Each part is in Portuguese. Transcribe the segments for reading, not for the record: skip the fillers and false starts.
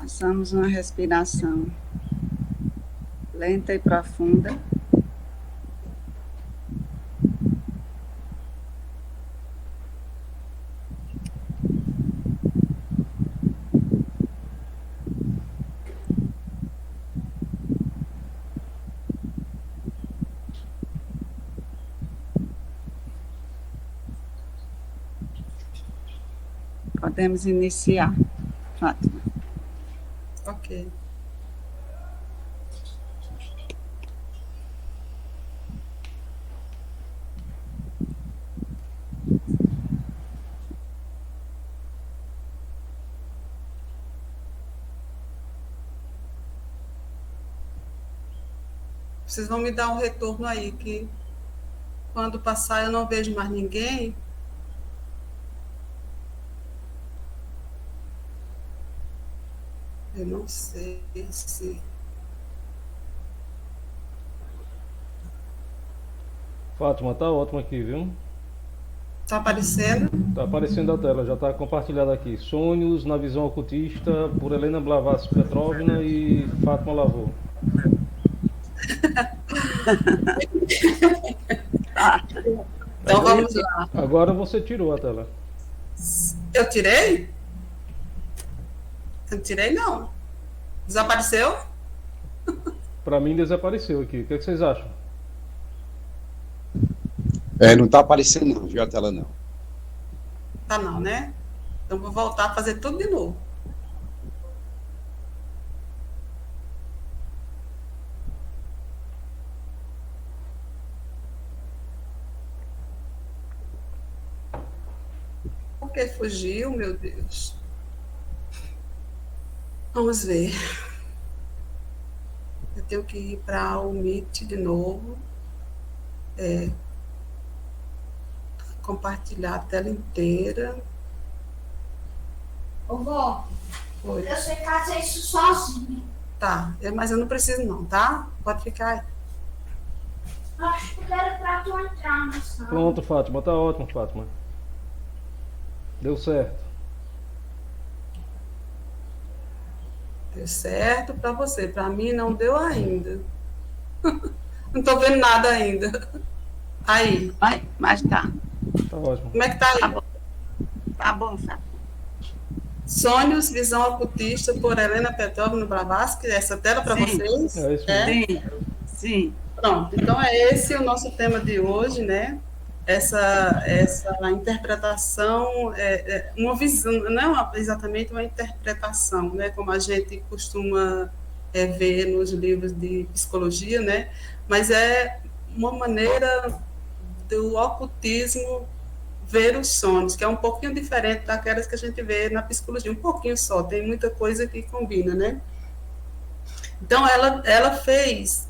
Façamos uma respiração lenta e profunda. Podemos iniciar, Fátima. Ok. Vocês vão me dar um retorno aí, que quando passar eu não vejo mais ninguém. Eu não sei se... Fátima, tá ótimo aqui, viu? Tá aparecendo? Tá aparecendo a tela, já tá compartilhada aqui. Sonhos na visão ocultista por Helena Blavatsky Petrovna e Fátima Lavô. Então vamos lá. Agora você tirou a tela. Eu tirei? Eu não tirei, não. Desapareceu? Para mim desapareceu aqui. O que vocês acham? Não está aparecendo não, viu a tela não. Tá não, né? Então vou voltar a fazer tudo de novo. Por que fugiu, meu Deus? Vamos ver. Eu tenho que ir para o Meet de novo. Compartilhar a tela inteira. Ô, vó, Oi. eu sei fazer isso sozinha. Tá, mas eu não preciso não, tá? Pode ficar aí. Acho que era pra tu entrar na sala. Pronto, Fátima, tá ótimo, Fátima. Deu certo. Deu certo para você. Para mim não deu ainda. Não estou vendo nada ainda. Aí. Mas tá. Tá ótimo. Como é que tá aí? Tá bom, Fátima. Sonhos, visão ocultista por Helena Petrovna Blavatsky. Essa tela para vocês? É isso mesmo. Sim. Pronto. Então é esse o nosso tema de hoje, né? Essa interpretação, uma visão, não é exatamente uma interpretação, né? Como a gente costuma ver nos livros de psicologia, né? Mas é uma maneira do ocultismo ver os sonhos, que é um pouquinho diferente daquelas que a gente vê na psicologia, um pouquinho só, tem muita coisa que combina, né? Então, ela fez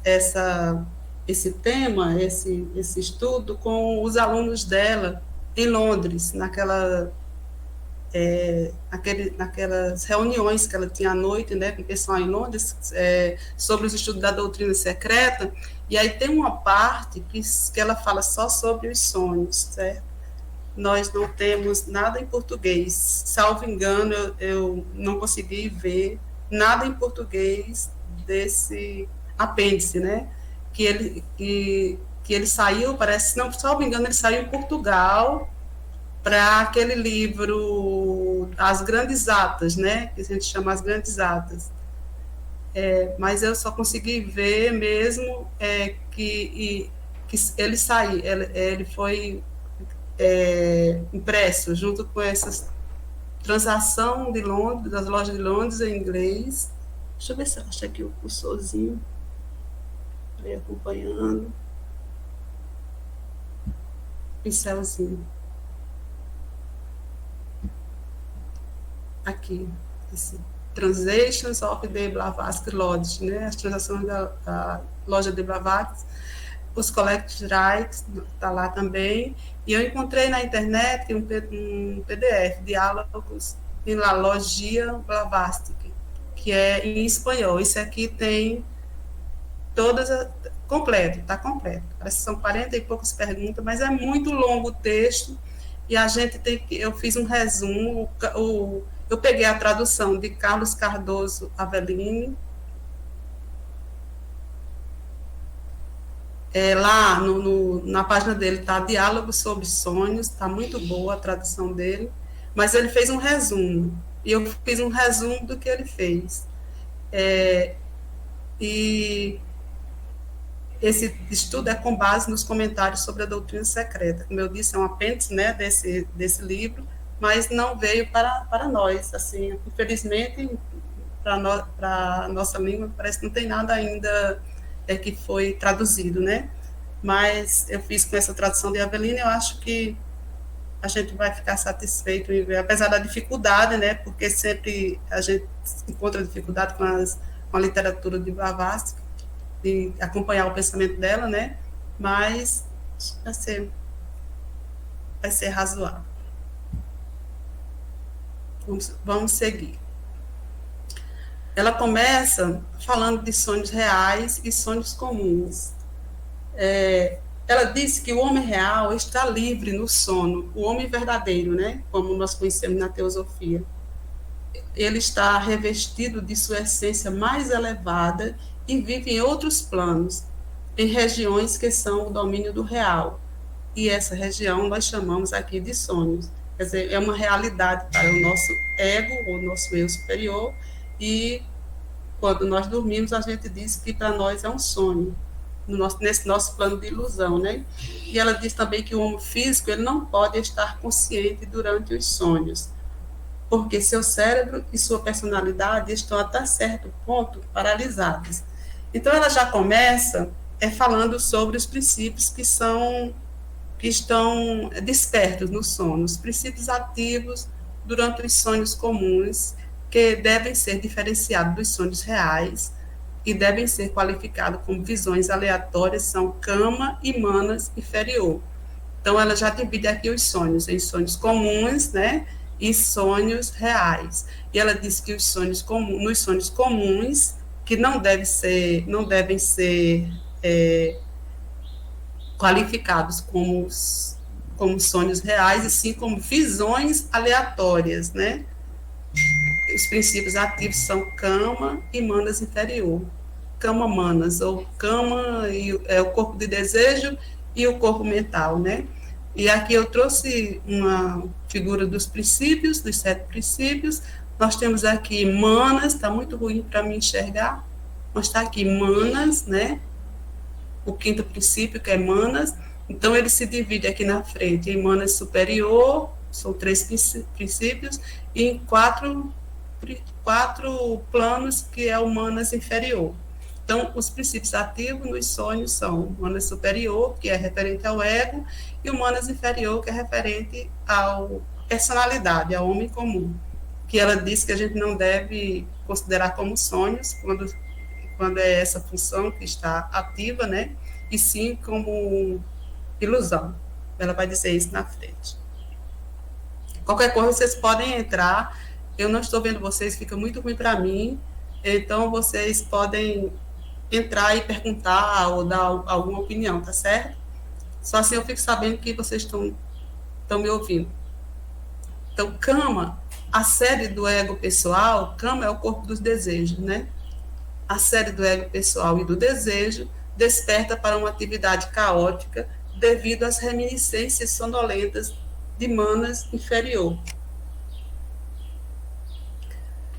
esse tema, esse estudo com os alunos dela em Londres, naquelas reuniões que ela tinha à noite, né, com o pessoal em Londres, sobre os estudos da doutrina secreta, e aí tem uma parte que ela fala só sobre os sonhos, certo? Nós não temos nada em português, salvo engano, eu não consegui ver nada em português desse apêndice, né? Que ele saiu, parece, não, salvo engano, ele saiu em Portugal para aquele livro As Grandes Atas, né? Que a gente chama As Grandes Atas. Mas eu só consegui ver mesmo que ele saiu, ele foi impresso junto com essa transação de Londres, das lojas de Londres em inglês. Deixa eu ver se eu acho aqui o cursorzinho para ir acompanhando. Pincelzinho. Aqui, esse Translations of the Blavatsky Lodge, né? As transações da loja de Blavatsky, os Collected Rights, está lá também. E eu encontrei na internet um PDF, Diálogos em La Logia Blavatsky, que é em espanhol. Esse aqui tem todas, completo, está completo. Parece que são 40 e poucas perguntas, mas é muito longo o texto, e a gente tem que... Eu fiz um resumo, eu Eu peguei a tradução de Carlos Cardoso Aveline. Lá na página dele está Diálogo sobre Sonhos, está muito boa a tradução dele, mas ele fez um resumo, e eu fiz um resumo do que ele fez. E esse estudo é com base nos comentários sobre a doutrina secreta. Como eu disse, é um apêndice, né, desse livro, mas não veio para nós. Assim, infelizmente, para a nossa língua, parece que não tem nada ainda que foi traduzido, né? Mas eu fiz com essa tradução de Aveline, eu acho que a gente vai ficar satisfeito em ver, apesar da dificuldade, né? Porque sempre a gente encontra dificuldade com a literatura de Blavatsky, de acompanhar o pensamento dela, né? Mas vai ser razoável. Vamos seguir. Ela começa falando de sonhos reais e sonhos comuns. Ela diz que o homem real está livre no sono, o homem verdadeiro, né? Como nós conhecemos na teosofia. Ele está revestido de sua essência mais elevada e vive em outros planos, em regiões que são o domínio do real. E essa região nós chamamos aqui de sonhos. Quer dizer, é uma realidade para o nosso ego, o nosso eu superior, e quando nós dormimos, a gente diz que para nós é um sonho, nesse nosso plano de ilusão, né? E ela diz também que o homem físico ele não pode estar consciente durante os sonhos, porque seu cérebro e sua personalidade estão até certo ponto paralisados. Então, ela já começa falando sobre os princípios que estão despertos no sono, os princípios ativos durante os sonhos comuns, que devem ser diferenciados dos sonhos reais e devem ser qualificados como visões aleatórias, são kama e manas inferior. Então, ela já divide aqui os sonhos em sonhos comuns, né, e sonhos reais. E ela diz que nos sonhos comuns, que não devem ser qualificados como sonhos reais, e sim como visões aleatórias, né? Os princípios ativos são kama e manas inferior. Kama manas, ou kama é o corpo de desejo e o corpo mental, né? E aqui eu trouxe uma figura dos princípios, dos 7 princípios. Nós temos aqui manas, está muito ruim para me enxergar, mas está aqui manas, né? O 5º princípio, que é manas. Então, ele se divide aqui na frente em manas superior, são 3 princípios, e em 4 planos, que é o manas inferior. Então, os princípios ativos nos sonhos são o manas superior, que é referente ao ego, e o manas inferior, que é referente à personalidade, ao homem comum, que ela diz que a gente não deve considerar como sonhos, quando é essa função que está ativa, né? E sim como ilusão. Ela vai dizer isso na frente. Qualquer coisa, vocês podem entrar. Eu não estou vendo vocês, fica muito ruim para mim. Então, vocês podem entrar e perguntar ou dar alguma opinião, tá certo? Só assim eu fico sabendo que vocês estão me ouvindo. Então, kama, a sede do ego pessoal, kama é o corpo dos desejos, né? A sede do ego pessoal e do desejo desperta para uma atividade caótica devido às reminiscências sonolentas de manas inferior.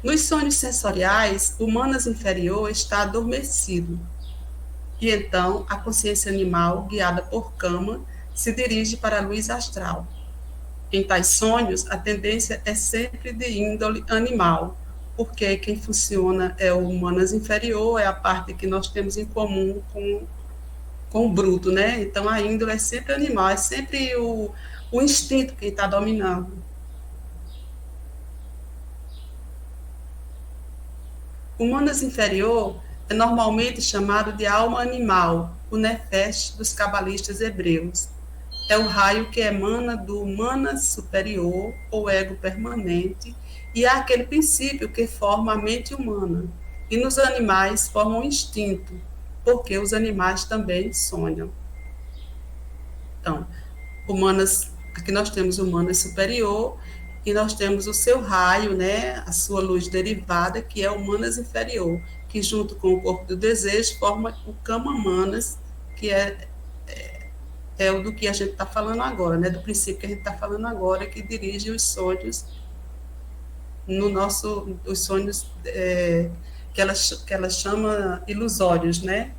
Nos sonhos sensoriais, o manas inferior está adormecido. E então, a consciência animal, guiada por kama, se dirige para a luz astral. Em tais sonhos, a tendência é sempre de índole animal, porque quem funciona é o manas inferior, é a parte que nós temos em comum com o bruto, né? Então, a índole é sempre animal, é sempre o instinto que está dominando. O manas inferior é normalmente chamado de alma animal, o nefesh dos cabalistas hebreus. É o raio que emana do manas superior, ou ego permanente, e é aquele princípio que forma a mente humana. E nos animais forma um instinto, porque os animais também sonham. Então, aqui nós temos o manas superior, e nós temos o seu raio, né, a sua luz derivada, que é o manas inferior, que junto com o corpo do desejo forma o kama manas, que é o do que a gente está falando agora, né, do princípio que a gente está falando agora, que dirige os sonhos os sonhos que ela chama ilusórios, né?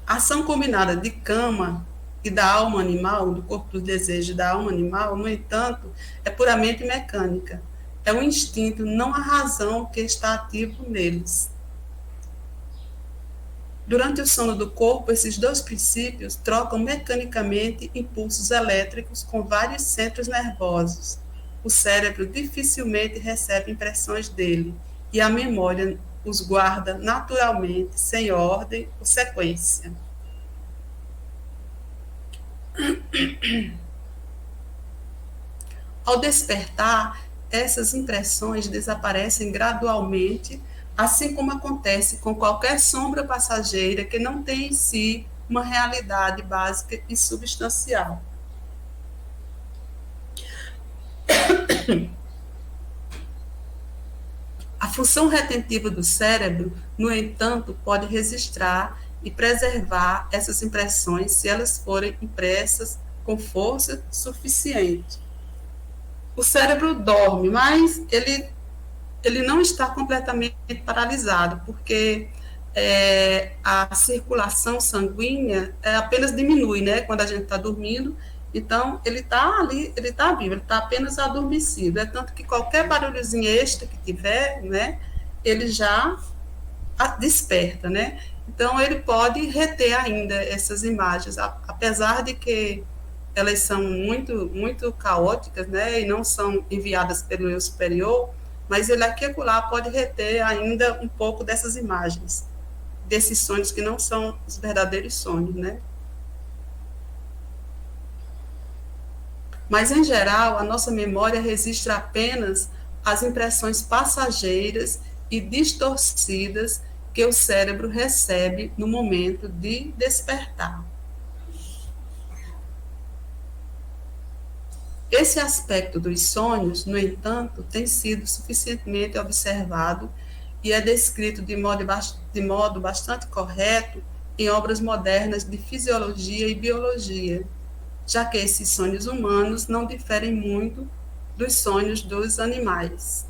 A ação combinada de kama e da alma animal, do corpo do desejo da alma animal, no entanto, é puramente mecânica. É um instinto, não a razão que está ativo neles. Durante o sono do corpo, esses dois princípios trocam mecanicamente impulsos elétricos com vários centros nervosos. O cérebro dificilmente recebe impressões dele e a memória os guarda naturalmente, sem ordem ou sequência. Ao despertar, essas impressões desaparecem gradualmente, assim como acontece com qualquer sombra passageira que não tem em si uma realidade básica e substancial. A função retentiva do cérebro, no entanto, pode registrar e preservar essas impressões se elas forem impressas com força suficiente. O cérebro dorme, mas ele não está completamente paralisado, porque a circulação sanguínea apenas diminui, né, quando a gente está dormindo. Então, ele está ali, ele está vivo, ele está apenas adormecido. É tanto que qualquer barulhozinho extra que tiver, né, ele já desperta, né? Então, ele pode reter ainda essas imagens, apesar de que elas são muito, muito caóticas, né, e não são enviadas pelo eu superior, mas ele aqui e acolá pode reter ainda um pouco dessas imagens, desses sonhos que não são os verdadeiros sonhos, né? Mas, em geral, a nossa memória registra apenas as impressões passageiras e distorcidas que o cérebro recebe no momento de despertar. Esse aspecto dos sonhos, no entanto, tem sido suficientemente observado e é descrito de modo bastante correto em obras modernas de fisiologia e biologia, já que esses sonhos humanos não diferem muito dos sonhos dos animais.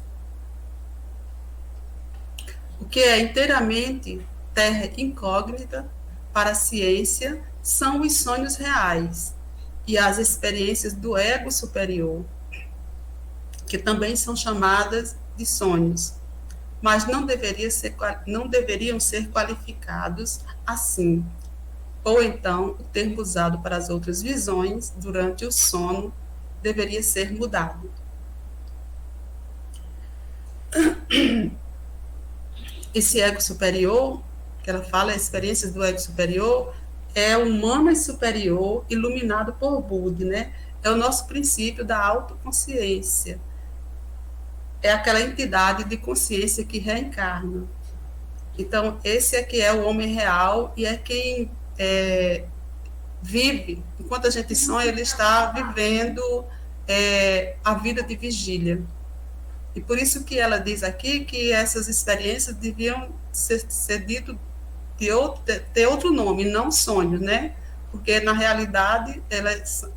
O que é inteiramente terra incógnita para a ciência são os sonhos reais e as experiências do ego superior, que também são chamadas de sonhos, mas não deveriam ser qualificados assim. Ou então, o termo usado para as outras visões durante o sono deveria ser mudado. Esse ego superior, que ela fala, experiências do ego superior, é o humano superior iluminado por Buda, né? É o nosso princípio da autoconsciência. É aquela entidade de consciência que reencarna. Então, esse aqui é o homem real e é quem vive, enquanto a gente sonha, ele está vivendo a vida de vigília. E por isso que ela diz aqui que essas experiências deviam ser dito ter outro nome, não sonhos, né? Porque, na realidade,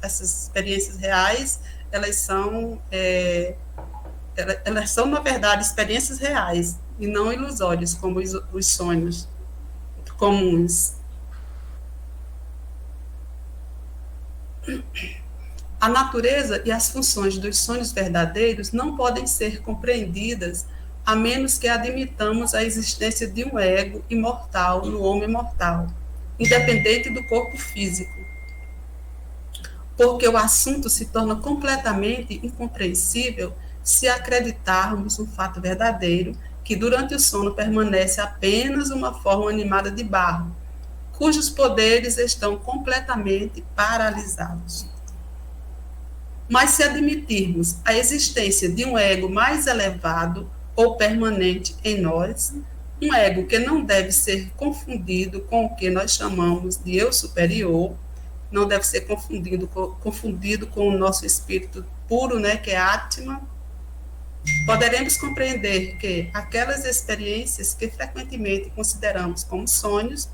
essas experiências reais, elas são, na verdade, experiências reais, e não ilusórias, como os sonhos comuns. A natureza e as funções dos sonhos verdadeiros não podem ser compreendidas a menos que admitamos a existência de um ego imortal no homem mortal, independente do corpo físico. Porque o assunto se torna completamente incompreensível se acreditarmos um fato verdadeiro, que durante o sono permanece apenas uma forma animada de barro, cujos poderes estão completamente paralisados. Mas se admitirmos a existência de um ego mais elevado ou permanente em nós, um ego que não deve ser confundido com o que nós chamamos de eu superior, não deve ser confundido com o nosso espírito puro, né, que é Atma. Poderemos compreender que aquelas experiências que frequentemente consideramos como sonhos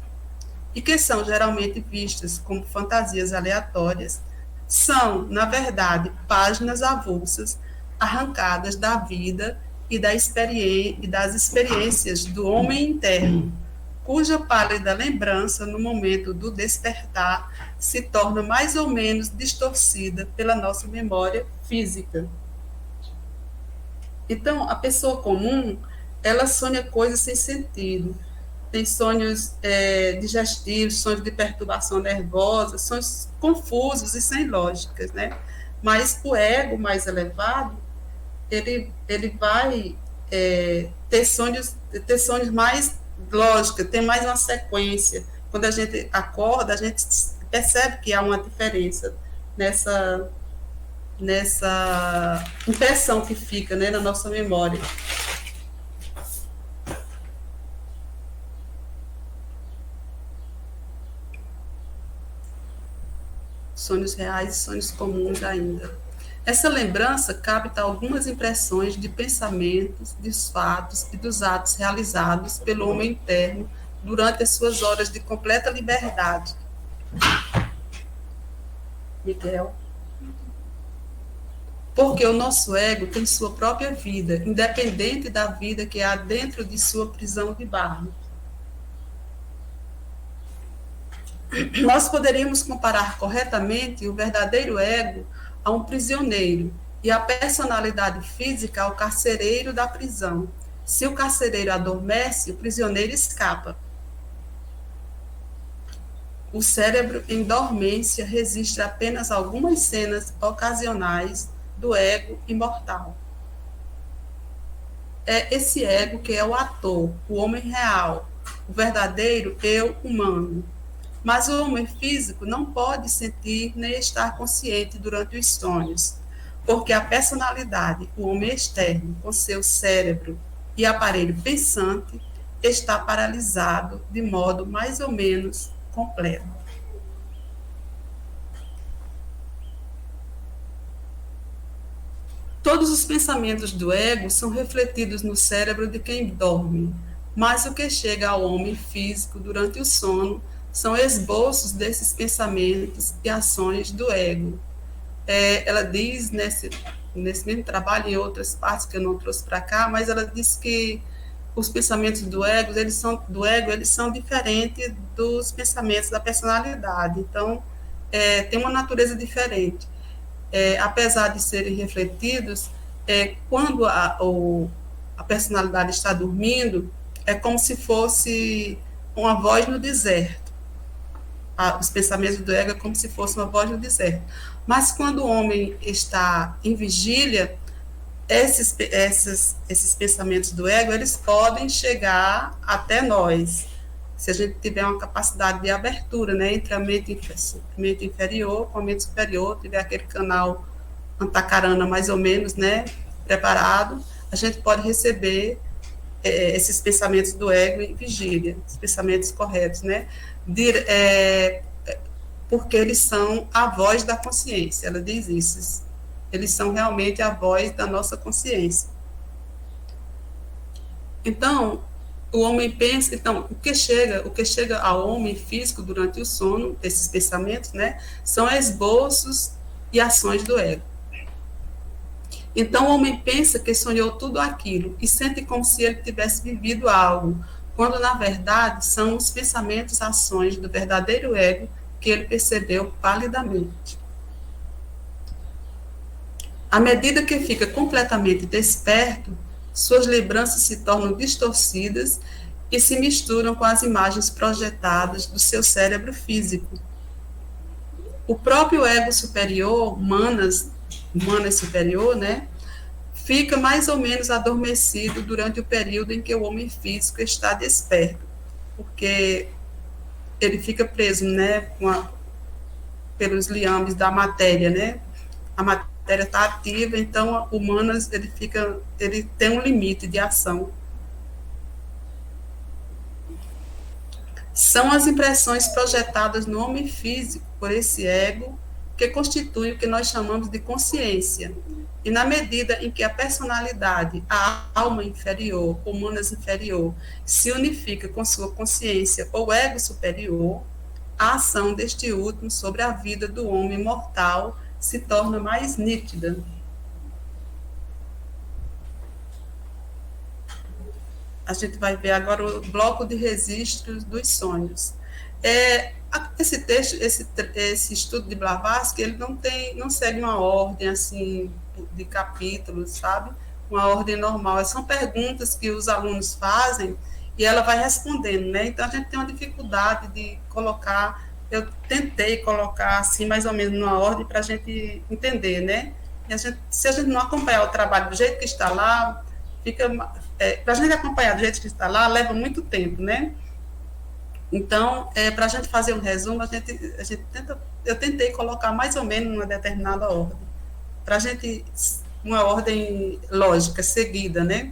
e que são geralmente vistas como fantasias aleatórias, são, na verdade, páginas avulsas arrancadas da vida e das experiências do homem interno, cuja pálida lembrança, no momento do despertar, se torna mais ou menos distorcida pela nossa memória física. Então, a pessoa comum, ela sonha coisas sem sentido. Tem sonhos digestivos, sonhos de perturbação nervosa, sonhos confusos e sem lógicas, né? Mas o ego mais elevado, ele vai ter sonhos mais lógica, tem mais uma sequência. Quando a gente acorda, a gente percebe que há uma diferença nessa impressão que fica, né, na nossa memória. Sonhos reais e sonhos comuns ainda. Essa lembrança capta algumas impressões de pensamentos, dos fatos e dos atos realizados pelo homem interno durante as suas horas de completa liberdade. Miguel. Porque o nosso ego tem sua própria vida, independente da vida que há dentro de sua prisão de barro. Nós poderíamos comparar corretamente o verdadeiro ego a um prisioneiro e a personalidade física ao carcereiro da prisão. Se o carcereiro adormece, o prisioneiro escapa. O cérebro em dormência registra apenas algumas cenas ocasionais do ego imortal. É esse ego que é o ator, o homem real, o verdadeiro eu humano. Mas o homem físico não pode sentir nem estar consciente durante os sonhos, porque a personalidade, o homem externo, com seu cérebro e aparelho pensante, está paralisado de modo mais ou menos completo. Todos os pensamentos do ego são refletidos no cérebro de quem dorme, mas o que chega ao homem físico durante o sono são esboços desses pensamentos e ações do ego. Ela diz, nesse mesmo trabalho, em outras partes que eu não trouxe para cá, mas ela diz que os pensamentos do ego, eles são diferentes dos pensamentos da personalidade. Então, tem uma natureza diferente. Apesar de serem refletidos, quando a personalidade está dormindo, é como se fosse uma voz no deserto. Os pensamentos do ego é como se fosse uma voz no deserto. Mas quando o homem está em vigília, esses pensamentos do ego, eles podem chegar até nós, se a gente tiver uma capacidade de abertura, né, entre a mente inferior com a mente superior, tiver aquele canal antacarana mais ou menos, né, preparado, a gente pode receber esses pensamentos do ego em vigília, os pensamentos corretos, né, porque eles são a voz da consciência, ela diz isso, eles são realmente a voz da nossa consciência. Então, o homem pensa, então, o que chega ao homem físico durante o sono, esses pensamentos, né, são esboços e ações do ego. Então, o homem pensa que sonhou tudo aquilo e sente como se ele tivesse vivido algo, quando, na verdade, são os pensamentos, ações do verdadeiro ego que ele percebeu palidamente. À medida que fica completamente desperto, suas lembranças se tornam distorcidas e se misturam com as imagens projetadas do seu cérebro físico. O próprio ego superior, Manas superior, né, fica mais ou menos adormecido durante o período em que o homem físico está desperto, porque ele fica preso, né, pelos liames da matéria, né? A matéria está ativa, então o Manas ele tem um limite de ação. São as impressões projetadas no homem físico por esse ego que constitui o que nós chamamos de consciência. E na medida em que a personalidade, a alma inferior, ou manas inferior, se unifica com sua consciência ou ego superior, a ação deste último sobre a vida do homem mortal se torna mais nítida. A gente vai ver agora o bloco de registros dos sonhos. Esse texto, esse estudo de Blavatsky, ele não segue uma ordem assim de capítulos, sabe? Uma ordem normal. São perguntas que os alunos fazem e ela vai respondendo, né? Então a gente tem uma dificuldade de colocar. Eu tentei colocar assim mais ou menos numa ordem para a gente entender, né? E se a gente não acompanhar o trabalho do jeito que está lá, para a gente acompanhar do jeito que está lá, leva muito tempo, né? Então, para a gente fazer um resumo, eu tentei colocar mais ou menos uma determinada ordem, para a gente, uma ordem lógica, seguida, né?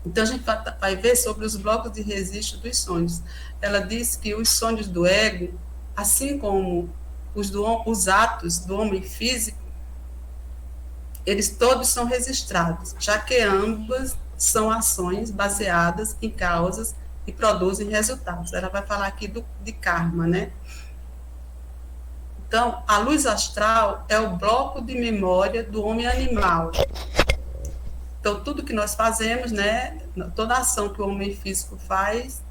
Então, a gente vai ver sobre os blocos de registro dos sonhos. Ela diz que os sonhos do ego, assim como os atos do homem físico, eles todos são registrados, já que ambas são ações baseadas em causas e produzem resultados. Ela vai falar aqui de karma, né? Então, a luz astral é o bloco de memória do homem animal. Então, tudo que nós fazemos, né, toda ação que o homem físico faz,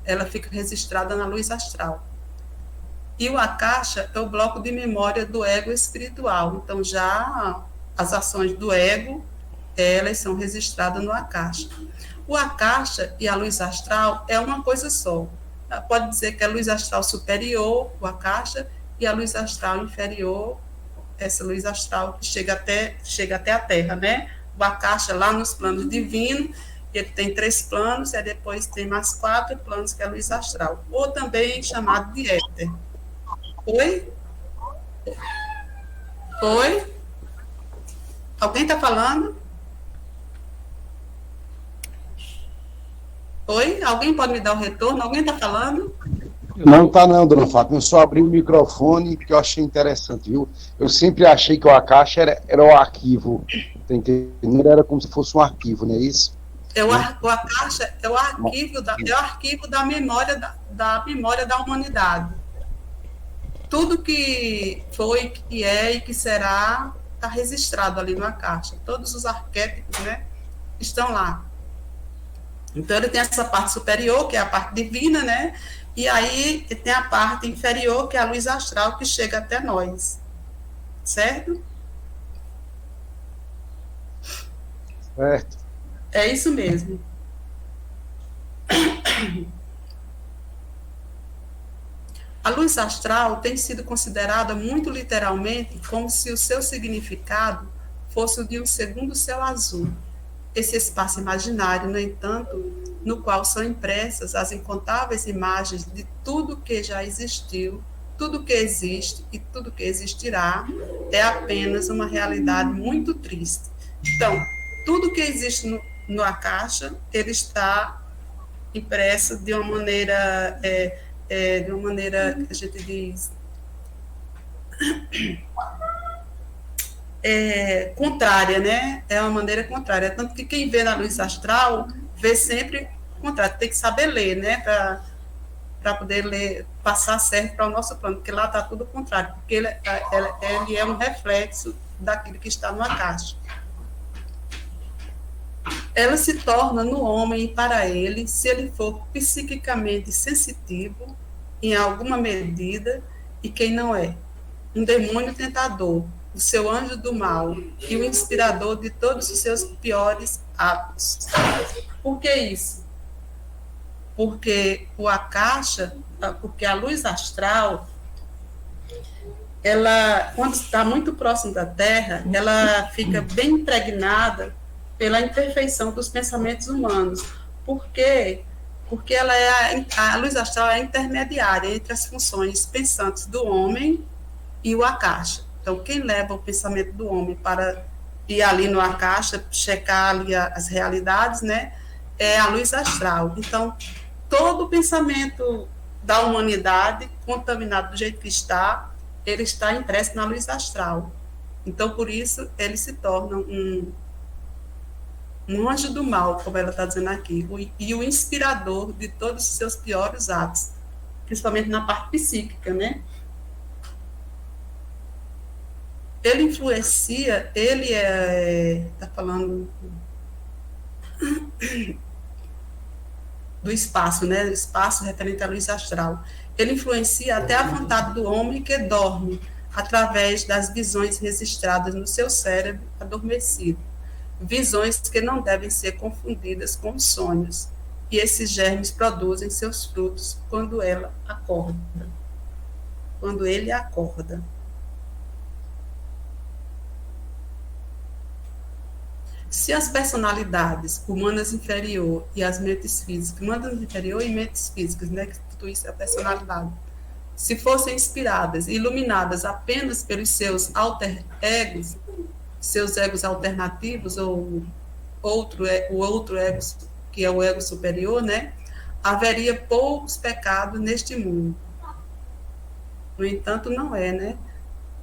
ela fica registrada na luz astral. E o Akasha é o bloco de memória do ego espiritual. Então, já as ações do ego, elas são registradas no Akasha. O Akasha e a luz astral é uma coisa só. Pode dizer que a luz astral superior, o Akasha, e a luz astral inferior, essa luz astral que chega até a Terra, né? O Akasha lá nos planos divinos, ele tem 3 planos, e depois tem mais 4 planos, que é a luz astral, ou também chamado de éter. Oi? Oi? Alguém está falando? Oi? Alguém pode me dar o retorno? Alguém está falando? Não está não, dona Fátima. Eu só abri o microfone porque eu achei interessante, viu? Eu sempre achei que o Akasha era o arquivo. Tá entendendo? Era como se fosse um arquivo, não é isso? O Akasha é o arquivo da memória da memória da humanidade. Tudo que foi, que é e que será está registrado ali no Akasha. Todos os arquétipos, né, estão lá. Então, ele tem essa parte superior, que é a parte divina, né? E aí tem a parte inferior, que é a luz astral, que chega até nós. Certo? Certo. É isso mesmo. A luz astral tem sido considerada muito literalmente como se o seu significado fosse o de um segundo céu azul. Esse espaço imaginário, no entanto, no qual são impressas as incontáveis imagens de tudo que já existiu, tudo que existe e tudo que existirá, é apenas uma realidade muito triste. Então, tudo que existe no Akasha, ele está impresso de uma maneira, que a gente diz, contrária, né? É uma maneira contrária. Tanto que quem vê na luz astral, vê sempre o contrário. Tem que saber ler, né? Para poder ler, passar certo para o nosso plano, porque lá está tudo o contrário, porque ele é um reflexo daquilo que está no Akasha. Ela se torna no homem e para ele, se ele for psiquicamente sensitivo, em alguma medida, e quem não é. Um demônio tentador, o seu anjo do mal e o inspirador de todos os seus piores atos. Por que isso? Porque o Akasha, porque a luz astral, ela, quando está muito próximo da Terra, ela fica bem impregnada pela imperfeição dos pensamentos humanos. Por quê? Porque ela a luz astral é intermediária entre as funções pensantes do homem e o Akasha. Então, quem leva o pensamento do homem para ir ali no Akasha, checar ali as realidades, né, é a luz astral. Então, todo o pensamento da humanidade, contaminado do jeito que está, ele está impresso na luz astral. Então, por isso, ele se torna um anjo do mal, como ela está dizendo aqui, e o inspirador de todos os seus piores atos, principalmente na parte psíquica, né? Ele influencia, ele está falando do espaço, né? Do espaço referente à luz astral. Ele influencia até a vontade do homem que dorme, através das visões registradas no seu cérebro adormecido. Visões que não devem ser confundidas com sonhos. E esses germes produzem seus frutos quando ela acorda. Quando ele acorda. Se as personalidades humanas inferior e as mentes físicas, humanas inferior e mentes físicas, né, que tudo isso é a personalidade, se fossem inspiradas e iluminadas apenas pelos seus alter egos, seus egos alternativos, ou o outro ego, que é o ego superior, né, haveria poucos pecados neste mundo. No entanto, não é, né?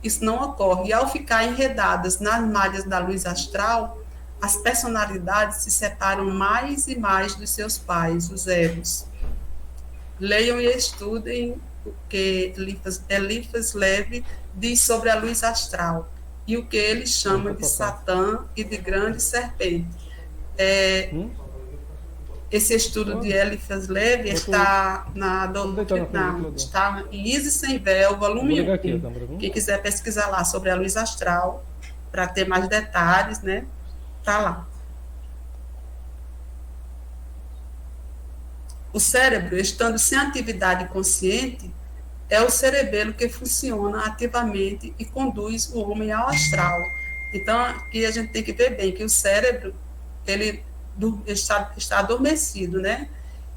Isso não ocorre. E ao ficar enredadas nas malhas da luz astral, as personalidades se separam mais e mais dos seus pais, os egos. Leiam e estudem o que Eliphas Levi diz sobre a luz astral e o que ele chama de Satã e de grande serpente. Esse estudo de Eliphas Levi está está em Isis Sem Véu, volume 1. Quem quiser pesquisar lá sobre a luz astral, para ter mais detalhes, né? Está lá. O cérebro, estando sem atividade consciente, é o cerebelo que funciona ativamente e conduz o homem ao astral. Então, aqui a gente tem que ver bem que o cérebro, ele está adormecido, né?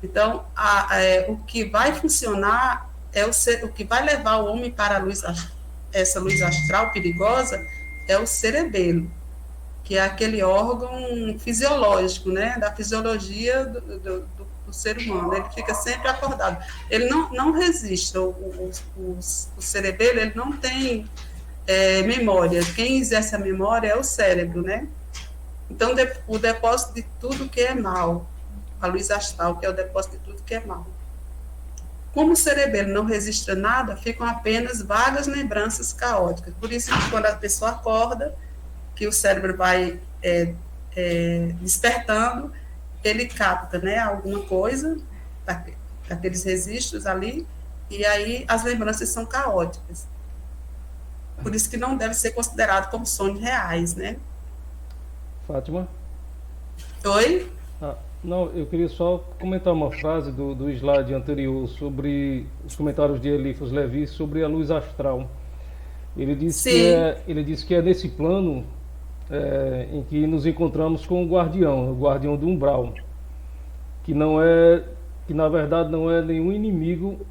Então, o que vai funcionar, o que vai levar o homem para essa luz astral perigosa, é o cerebelo, que é aquele órgão fisiológico, né, da fisiologia do ser humano. Ele fica sempre acordado. Ele não resiste. O cerebelo, ele não tem memória. Quem exerce a memória é o cérebro, né? Então, o depósito de tudo que é mal, a luz astral, que é o depósito de tudo que é mal. Como o cerebelo não registra nada, ficam apenas vagas lembranças caóticas. Por isso, quando a pessoa acorda, que o cérebro vai despertando, ele capta, né, alguma coisa daqueles registros ali, e aí as lembranças são caóticas. Por isso que não deve ser considerado como sonhos reais, né? Fátima? Oi? Não, eu queria só comentar uma frase do slide anterior sobre os comentários de Eliphas Levi sobre a luz astral. Ele diz que é nesse plano em que nos encontramos com o guardião do umbral, que na verdade não é nenhum inimigo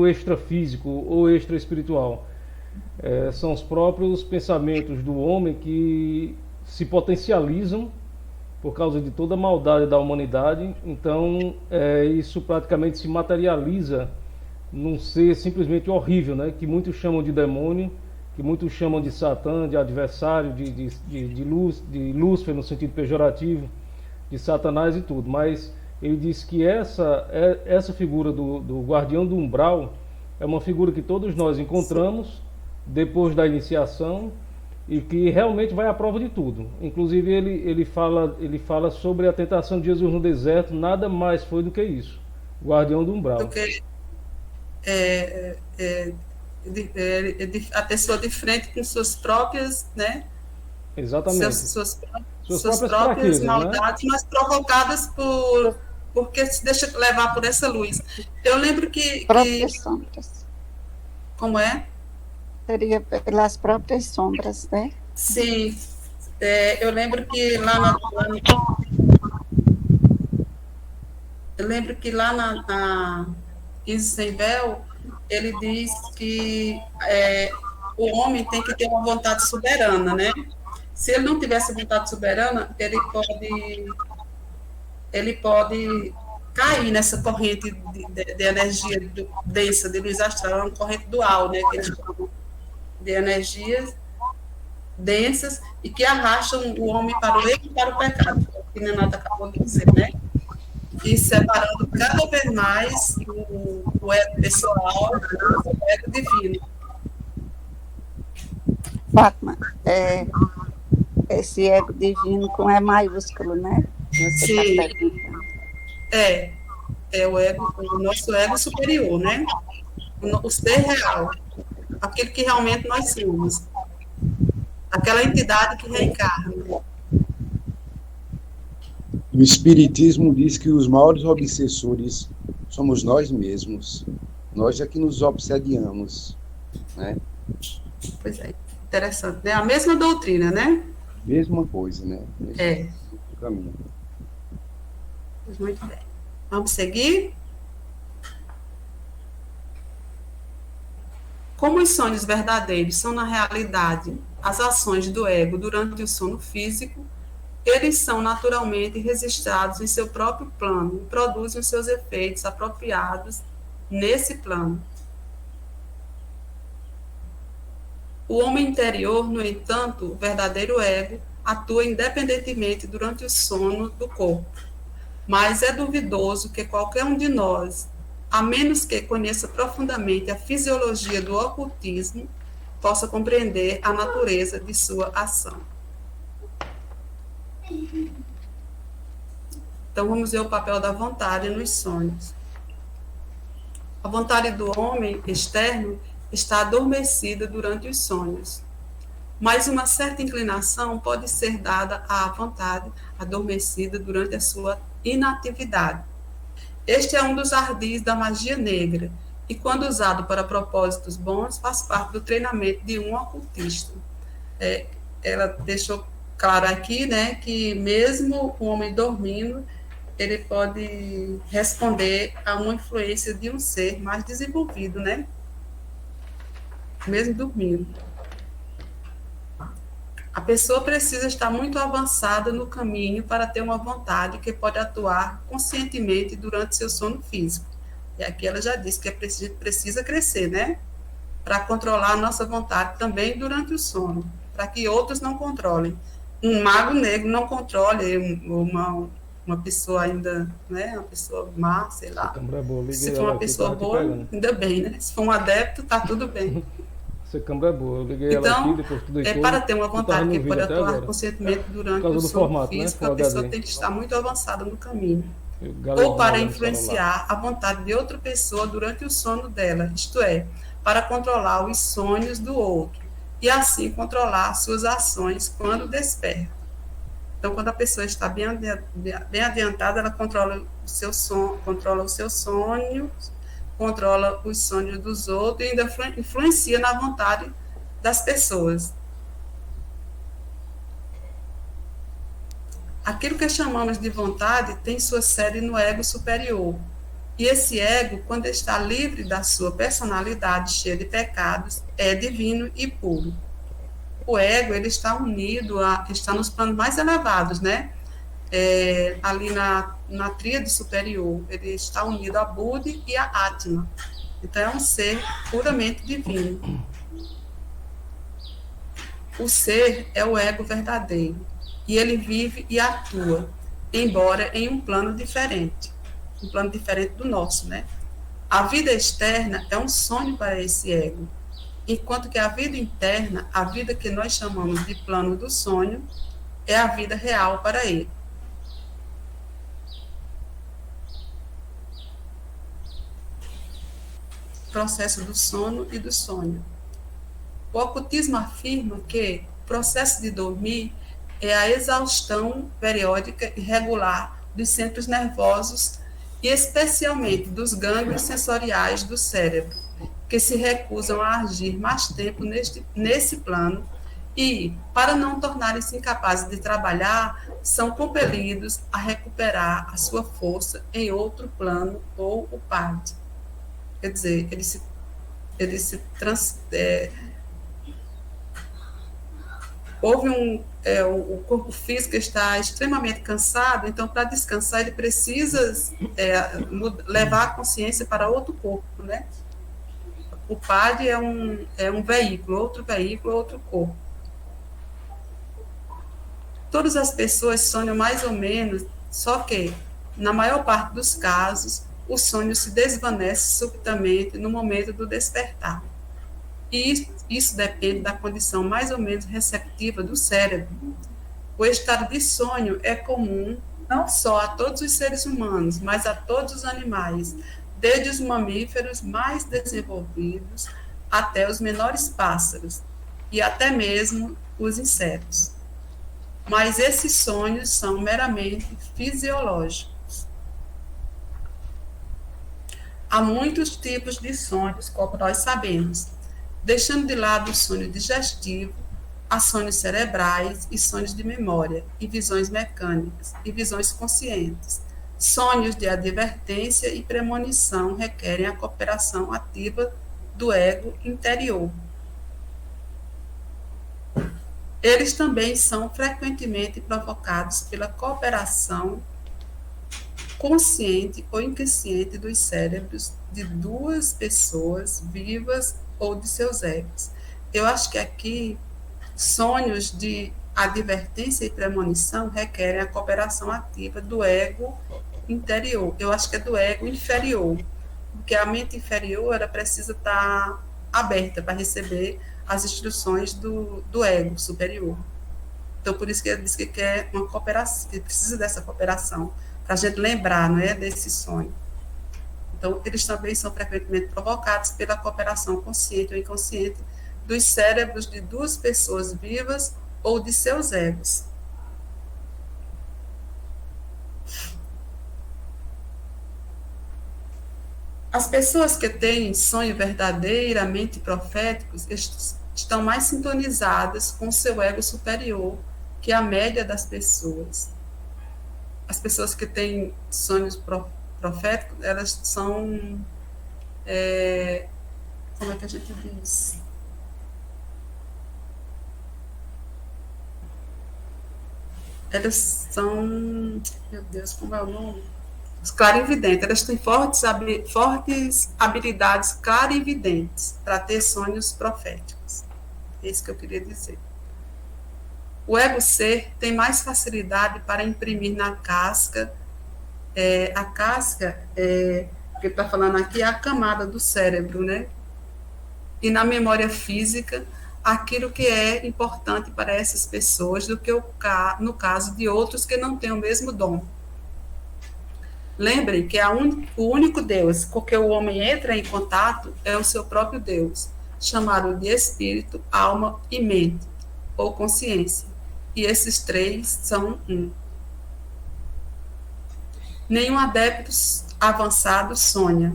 extrafísico ou extraespiritual. São os próprios pensamentos do homem que se potencializam por causa de toda a maldade da humanidade. Então isso praticamente se materializa num ser simplesmente horrível, né? Que muitos chamam de demônio, que muitos chamam de Satã, de adversário, de Lúcifer no sentido pejorativo, de Satanás e tudo. Mas ele diz que essa figura do guardião do umbral é uma figura que todos nós encontramos depois da iniciação e que realmente vai à prova de tudo. Inclusive ele fala sobre a tentação de Jesus no deserto, nada mais foi do que isso, guardião do umbral. Porque a pessoa de frente com suas próprias, né? Exatamente. Suas próprias maldades, né? Mas provocadas porque se deixa levar por essa luz. Eu lembro que próprias sombras. Como é? Seria pelas próprias sombras, né? Sim. Eu lembro que lá na Isis Sem Véu, ele diz que o homem tem que ter uma vontade soberana, né? Se ele não tivesse vontade soberana, ele pode ele pode cair nessa corrente de energia densa de luz astral, é uma corrente dual, né, que eles chamam de energias densas e que arrastam o homem para o erro e para o pecado, que Renata acabou de dizer, né? E separando cada vez mais o ego pessoal do ego divino. Fátima, esse ego divino com E maiúsculo, né? Você Sim. está perguntando. É o ego, o nosso ego superior, né? O ser real, aquilo que realmente nós somos, aquela entidade que reencarna. O Espiritismo diz que os maiores obsessores somos nós mesmos. Nós é que nos obsediamos, né? Pois é, interessante, né? A mesma doutrina, né? Mesma coisa, né? É. Caminho. Muito bem. Vamos seguir? Como os sonhos verdadeiros são, na realidade, as ações do ego durante o sono físico, eles são naturalmente registrados em seu próprio plano e produzem os seus efeitos apropriados nesse plano. O homem interior, no entanto, o verdadeiro ego, atua independentemente durante o sono do corpo, mas é duvidoso que qualquer um de nós, a menos que conheça profundamente a fisiologia do ocultismo, possa compreender a natureza de sua ação. Então, vamos ver o papel da vontade nos sonhos. A vontade do homem externo está adormecida durante os sonhos, mas uma certa inclinação pode ser dada à vontade adormecida durante a sua inatividade. Este é um dos ardis da magia negra, e quando usado para propósitos bons, faz parte do treinamento de um ocultista. Ela deixou claro aqui, né, que mesmo o homem dormindo, ele pode responder a uma influência de um ser mais desenvolvido, né? Mesmo dormindo. A pessoa precisa estar muito avançada no caminho para ter uma vontade que pode atuar conscientemente durante seu sono físico. E aqui ela já disse que precisa crescer, né? Para controlar a nossa vontade também durante o sono, para que outros não controlem. Um mago negro não controle uma pessoa ainda, né? Uma pessoa má, sei lá. Se for uma pessoa boa, ainda bem, né? Se for um adepto, tá tudo bem. Essa câmera é boa, eu liguei ela Então, aqui, depois tudo para ter uma vontade que pode atuar conscientemente durante o sono físico, a pessoa tem que estar muito avançada no caminho. Ou para influenciar a vontade de outra pessoa durante o sono dela, isto é, para controlar os sonhos do outro, e assim controlar suas ações quando desperta. Então, quando a pessoa está bem adiantada, ela controla o seu sonho, controla os sonhos dos outros e ainda influencia na vontade das pessoas. Aquilo que chamamos de vontade tem sua sede no ego superior. E esse ego, quando está livre da sua personalidade cheia de pecados, é divino e puro. O ego, ele está unido, está nos planos mais elevados, né? Ali na tríade superior, ele está unido a Buda e a Atma. Então, é um ser puramente divino. O ser é o ego verdadeiro, e ele vive e atua, embora em um plano diferente do nosso, né? A vida externa é um sonho para esse ego, enquanto que a vida interna, a vida que nós chamamos de plano do sonho, é a vida real para ele. Processo do sono e do sonho. O ocultismo afirma que o processo de dormir é a exaustão periódica e regular dos centros nervosos e especialmente dos gânglios sensoriais do cérebro, que se recusam a agir mais tempo nesse plano e, para não tornarem-se incapazes de trabalhar, são compelidos a recuperar a sua força em outro plano ou o PAD. Quer dizer, o houve o corpo físico está extremamente cansado, então para descansar ele precisa levar a consciência para outro corpo, né? O PAD é um veículo, outro corpo. Todas as pessoas sonham mais ou menos, só que, na maior parte dos casos, o sonho se desvanece subitamente no momento do despertar. E isso depende da condição mais ou menos receptiva do cérebro. O estado de sonho é comum não só a todos os seres humanos, mas a todos os animais, desde os mamíferos mais desenvolvidos até os menores pássaros e até mesmo os insetos. Mas esses sonhos são meramente fisiológicos. Há muitos tipos de sonhos, como nós sabemos, deixando de lado o sonho digestivo, há sonhos cerebrais e sonhos de memória, e visões mecânicas, e visões conscientes. Sonhos de advertência e premonição requerem a cooperação ativa do ego interior. Eles também são frequentemente provocados pela cooperação consciente ou inconsciente dos cérebros de duas pessoas vivas ou de seus egos. Eu acho que aqui, sonhos de advertência e premonição requerem a cooperação ativa do ego interior. Eu acho que é do ego inferior, porque a mente inferior ela precisa estar aberta para receber as instruções do ego superior. Então, por isso que ele diz que quer uma cooperação, que precisa dessa cooperação, para a gente lembrar, não é, desse sonho. Então, eles também são frequentemente provocados pela cooperação consciente ou inconsciente dos cérebros de duas pessoas vivas ou de seus egos. As pessoas que têm sonhos verdadeiramente proféticos estão mais sintonizadas com o seu ego superior que a média das pessoas. As pessoas que têm sonhos proféticos, elas são, como é que a gente diz? Elas são, meu Deus, como é o nome? Os clarividentes, elas têm fortes habilidades clarividentes para ter sonhos proféticos. É isso que eu queria dizer. O ego-ser tem mais facilidade para imprimir na casca, a casca, que está falando aqui, é a camada do cérebro, né? E na memória física, aquilo que é importante para essas pessoas do que no caso de outros que não têm o mesmo dom. Lembrem que o único Deus com que o homem entra em contato é o seu próprio Deus, chamado de espírito, alma e mente, ou consciência. E esses três são um. Nenhum adepto avançado sonha.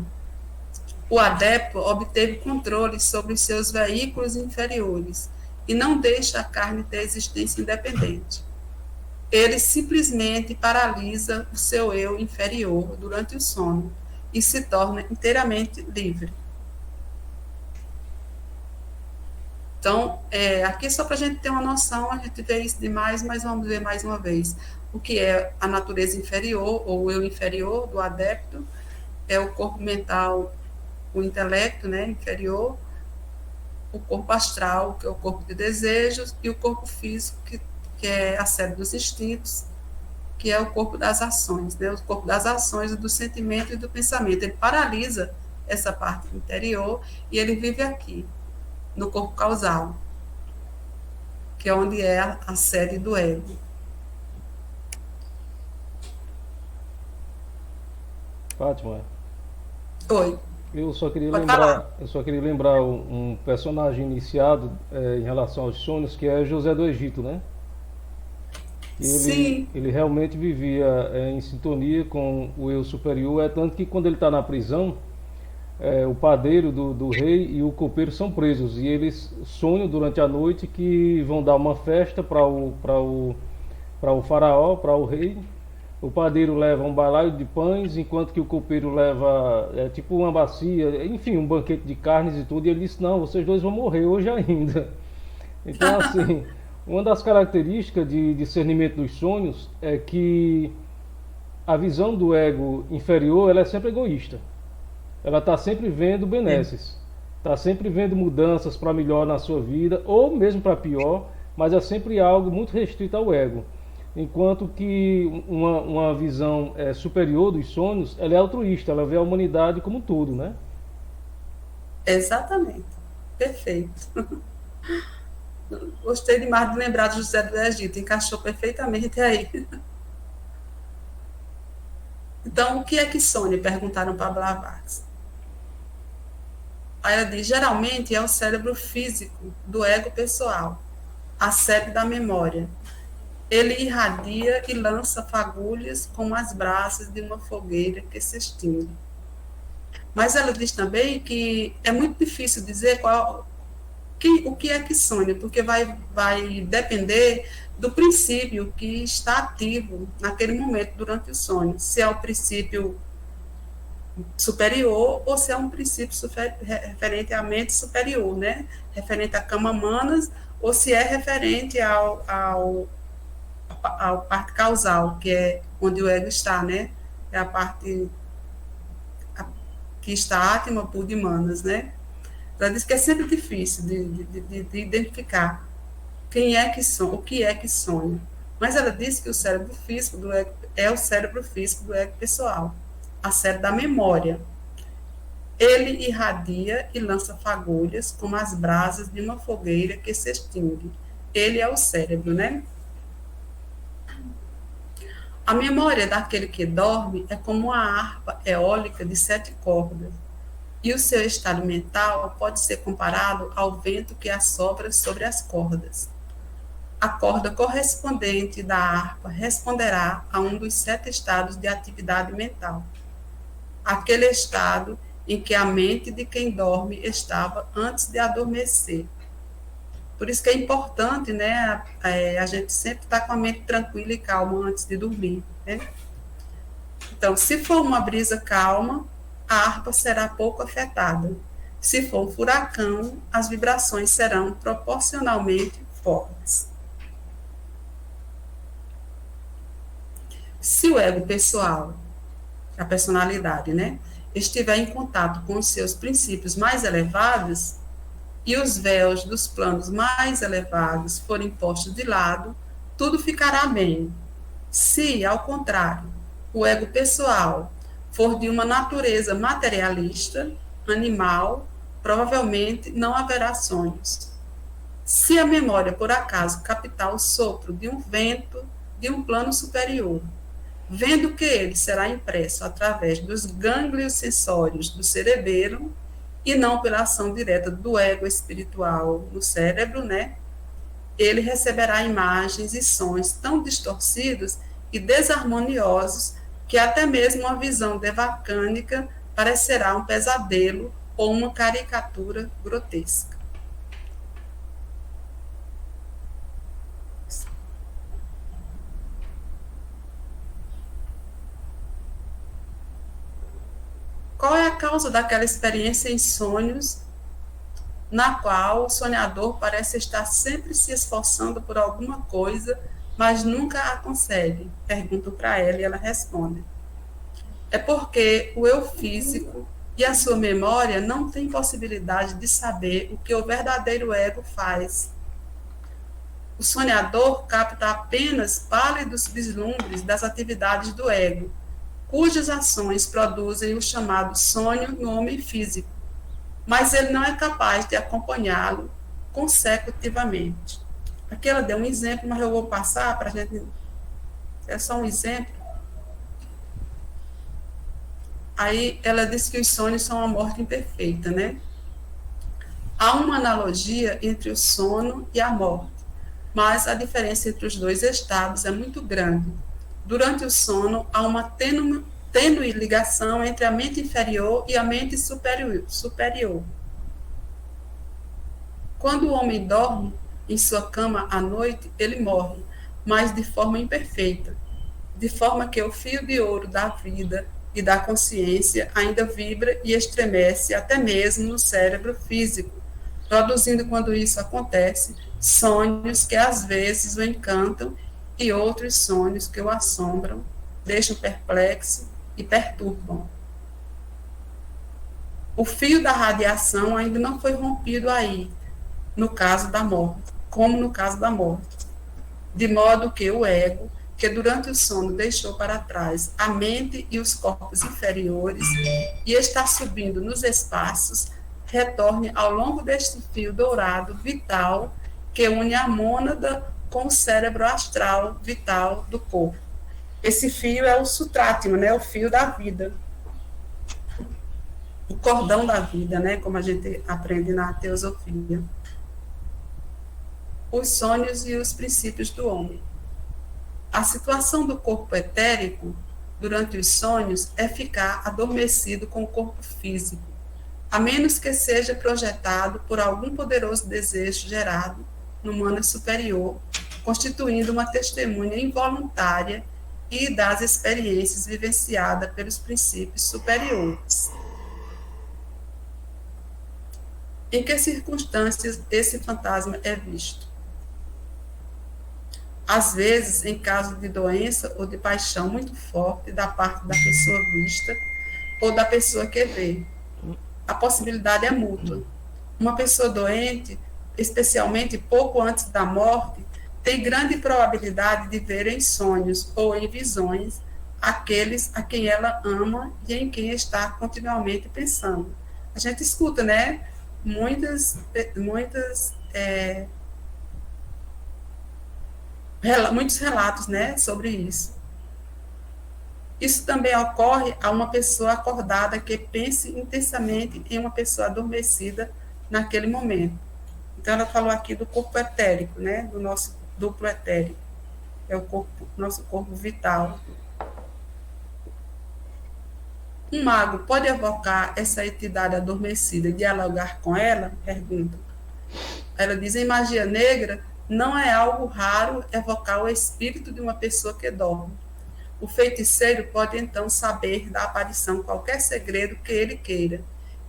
O adepto obteve controle sobre os seus veículos inferiores e não deixa a carne ter existência independente. Ele simplesmente paralisa o seu eu inferior durante o sono e se torna inteiramente livre. Então, aqui só para a gente ter uma noção, a gente vê isso demais, mas vamos ver mais uma vez. O que é a natureza inferior, ou o eu inferior do adepto, é o corpo mental, o intelecto, né, inferior, o corpo astral, que é o corpo de desejos, e o corpo físico, que é a sede dos instintos, que é o corpo das ações, né? O corpo das ações, do sentimento e do pensamento. Ele paralisa essa parte interior e ele vive aqui, no corpo causal, que é onde é a sede do ego. Fátima, Oi. eu só queria Pode lembrar um personagem iniciado em relação aos sonhos, que é José do Egito, né? Sim. Ele realmente vivia em sintonia com o eu superior, tanto que quando ele está na prisão, o padeiro do rei e o copeiro são presos, e eles sonham durante a noite que vão dar uma festa para o faraó, para o rei. O padeiro leva um balaio de pães, enquanto que o copeiro leva tipo uma bacia, enfim, um banquete de carnes e tudo, e ele disse, não, vocês dois vão morrer hoje ainda. Então, assim, Uma das características de discernimento dos sonhos é que a visão do ego inferior ela é sempre egoísta. Ela está sempre vendo benesses, está sempre vendo mudanças para melhor na sua vida, ou mesmo para pior, mas é sempre algo muito restrito ao ego. Enquanto que uma visão superior dos sonhos, ela é altruísta, ela vê a humanidade como um todo, né? Exatamente. Perfeito. Gostei demais de lembrar de José do Egito, encaixou perfeitamente aí. Então, o que é que sonha? Perguntaram para Blavatsky. Aí ela diz, geralmente é o cérebro físico do ego pessoal, a sede da memória. Ele irradia e lança fagulhas como as brasas de uma fogueira que se extingue. Mas ela diz também que é muito difícil dizer o que é que sonha, porque vai depender do princípio que está ativo naquele momento durante o sonho. Se é o princípio superior ou se é um princípio referente à mente superior, né? Referente a Kamamanas, ou se é referente ao parte causal, que é onde o ego está, né? É a parte que está Atma, Buddha e Manas, né? Ela diz que é sempre difícil de identificar quem é que sonha, o que é que sonha. Mas ela diz que o cérebro físico do ego é o cérebro físico do ego pessoal, a sede da memória. Ele irradia e lança fagulhas como as brasas de uma fogueira que se extingue. Ele é o cérebro, né? A memória daquele que dorme é como uma harpa eólica de 7 cordas, e o seu estado mental pode ser comparado ao vento que assopra sobre as cordas. A corda correspondente da harpa responderá a um dos 7 estados de atividade mental, aquele estado em que a mente de quem dorme estava antes de adormecer. Por isso que é importante, né, a gente sempre estar com a mente tranquila e calma antes de dormir, né? Então, se for uma brisa calma, a harpa será pouco afetada. Se for um furacão, as vibrações serão proporcionalmente fortes. Se o ego pessoal, a personalidade, né, estiver em contato com os seus princípios mais elevados e os véus dos planos mais elevados forem postos de lado, tudo ficará bem. Se, ao contrário, o ego pessoal for de uma natureza materialista, animal, provavelmente não haverá sonhos. Se a memória, por acaso, captar o sopro de um vento de um plano superior, vendo que ele será impresso através dos gânglios sensórios do cerebelo e não pela ação direta do ego espiritual no cérebro, né? Ele receberá imagens e sons tão distorcidos e desarmoniosos que até mesmo uma visão devacânica parecerá um pesadelo ou uma caricatura grotesca. Qual é a causa daquela experiência em sonhos na qual o sonhador parece estar sempre se esforçando por alguma coisa, mas nunca a consegue? Pergunto para ela e ela responde. É porque o eu físico e a sua memória não têm possibilidade de saber o que o verdadeiro ego faz. O sonhador capta apenas pálidos vislumbres das atividades do ego, cujas ações produzem o chamado sonho no homem físico, mas ele não é capaz de acompanhá-lo consecutivamente. Aqui ela deu um exemplo, mas eu vou passar para a gente... É só um exemplo. Aí ela diz que os sonhos são a morte imperfeita, né? Há uma analogia entre o sono e a morte, mas a diferença entre os dois estados é muito grande. Durante o sono, há uma tênue ligação entre a mente inferior e a mente superior. Quando o homem dorme em sua cama à noite, ele morre, mas de forma imperfeita, de forma que o fio de ouro da vida e da consciência ainda vibra e estremece até mesmo no cérebro físico, produzindo, quando isso acontece, sonhos que às vezes o encantam e outros sonhos que o assombram, deixam perplexo e perturbam. O fio da radiação ainda não foi rompido aí, no caso da morte, como no caso da morte, de modo que o ego, que durante o sono deixou para trás a mente e os corpos inferiores e está subindo nos espaços, retorne ao longo deste fio dourado vital que une a mônada com o cérebro astral vital do corpo. Esse fio é o sutrátima, né, o fio da vida, o cordão da vida, né, como a gente aprende na teosofia. Os sonhos e os princípios do homem. A situação do corpo etérico durante os sonhos é ficar adormecido com o corpo físico, a menos que seja projetado por algum poderoso desejo gerado no mana superior, constituindo uma testemunha involuntária e das experiências vivenciadas pelos princípios superiores. Em que circunstâncias esse fantasma é visto? Às vezes, em caso de doença ou de paixão muito forte da parte da pessoa vista ou da pessoa que vê. A possibilidade é mútua. Uma pessoa doente, especialmente pouco antes da morte, tem grande probabilidade de ver em sonhos ou em visões aqueles a quem ela ama e em quem está continuamente pensando. A gente escuta, né? Muitos relatos, né, sobre isso. Isso também ocorre a uma pessoa acordada que pense intensamente em uma pessoa adormecida naquele momento. Então, ela falou aqui do corpo etérico, né, do nosso duplo etérico, é o corpo, nosso corpo vital. Um mago pode evocar essa entidade adormecida e dialogar com ela? Pergunta. Ela diz, em magia negra, não é algo raro evocar o espírito de uma pessoa que dorme. O feiticeiro pode, então, saber da aparição qualquer segredo que ele queira,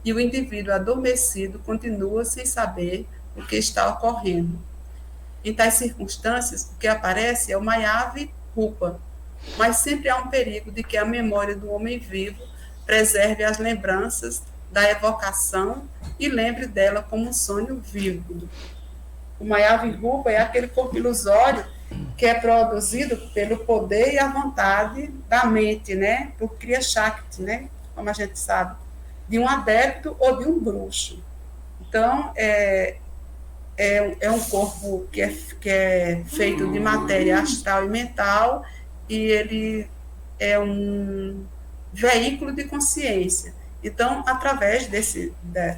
e o indivíduo adormecido continua sem saber o que está ocorrendo. Em tais circunstâncias, o que aparece é o Mayave Rupa, mas sempre há um perigo de que a memória do homem vivo preserve as lembranças da evocação e lembre dela como um sonho vívido. O Mayave Rupa é aquele corpo ilusório que é produzido pelo poder e a vontade da mente, né? Por Kriya Shakti, né? Como a gente sabe, de um adepto ou de um bruxo. Então, é um corpo que é feito de matéria astral e mental, e ele é um veículo de consciência. Então, através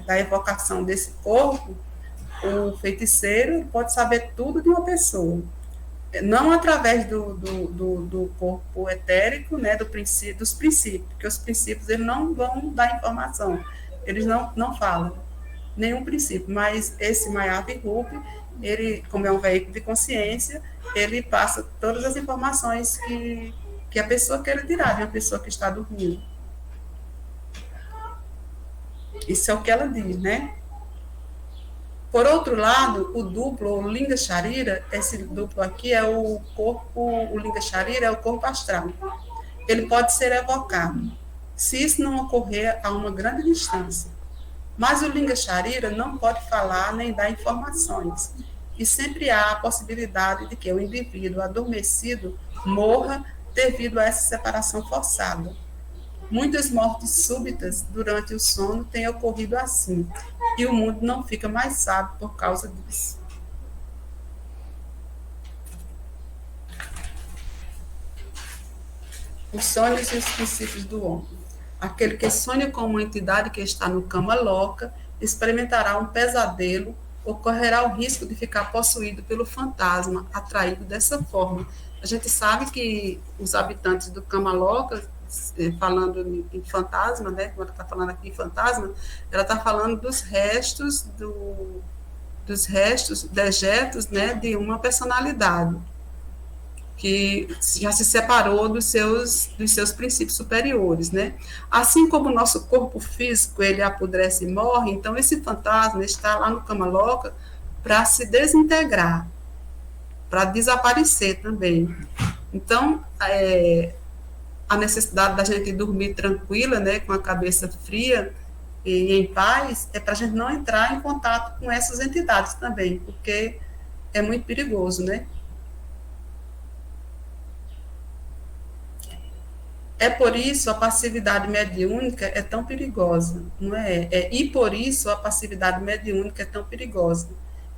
da evocação desse corpo, o feiticeiro pode saber tudo de uma pessoa. Não através do corpo etérico, né, dos princípios, porque os princípios eles não vão dar informação, eles não falam nenhum princípio, mas esse Mayave Rupa, ele, como é um veículo de consciência, ele passa todas as informações que a pessoa quer tirar de uma pessoa que está dormindo. Isso é o que ela diz, né? Por outro lado, o duplo, o Linga Sharira, esse duplo aqui é o corpo, o Linga Sharira é o corpo astral. Ele pode ser evocado, se isso não ocorrer a uma grande distância. Mas o Linga Sharira não pode falar nem dar informações, e sempre há a possibilidade de que o indivíduo adormecido morra devido a essa separação forçada. Muitas mortes súbitas durante o sono têm ocorrido assim, e o mundo não fica mais sábio por causa disso. Os sonhos e os princípios do homem. Aquele que sonha com uma entidade que está no cama louca experimentará um pesadelo ou correrá o risco de ficar possuído pelo fantasma, atraído dessa forma. A gente sabe que os habitantes do cama louca, falando em fantasma, né, como ela está falando aqui em fantasma, ela está falando dos restos, dejetos, né, de uma personalidade que já se separou dos seus princípios superiores, né? Assim como o nosso corpo físico, ele apodrece e morre, então esse fantasma está lá no cama louca para se desintegrar, para desaparecer também. Então, a necessidade da gente dormir tranquila, né, com a cabeça fria e em paz, é para a gente não entrar em contato com essas entidades também, porque é muito perigoso, né? É por isso a passividade mediúnica é tão perigosa, não é? E por isso a passividade mediúnica é tão perigosa.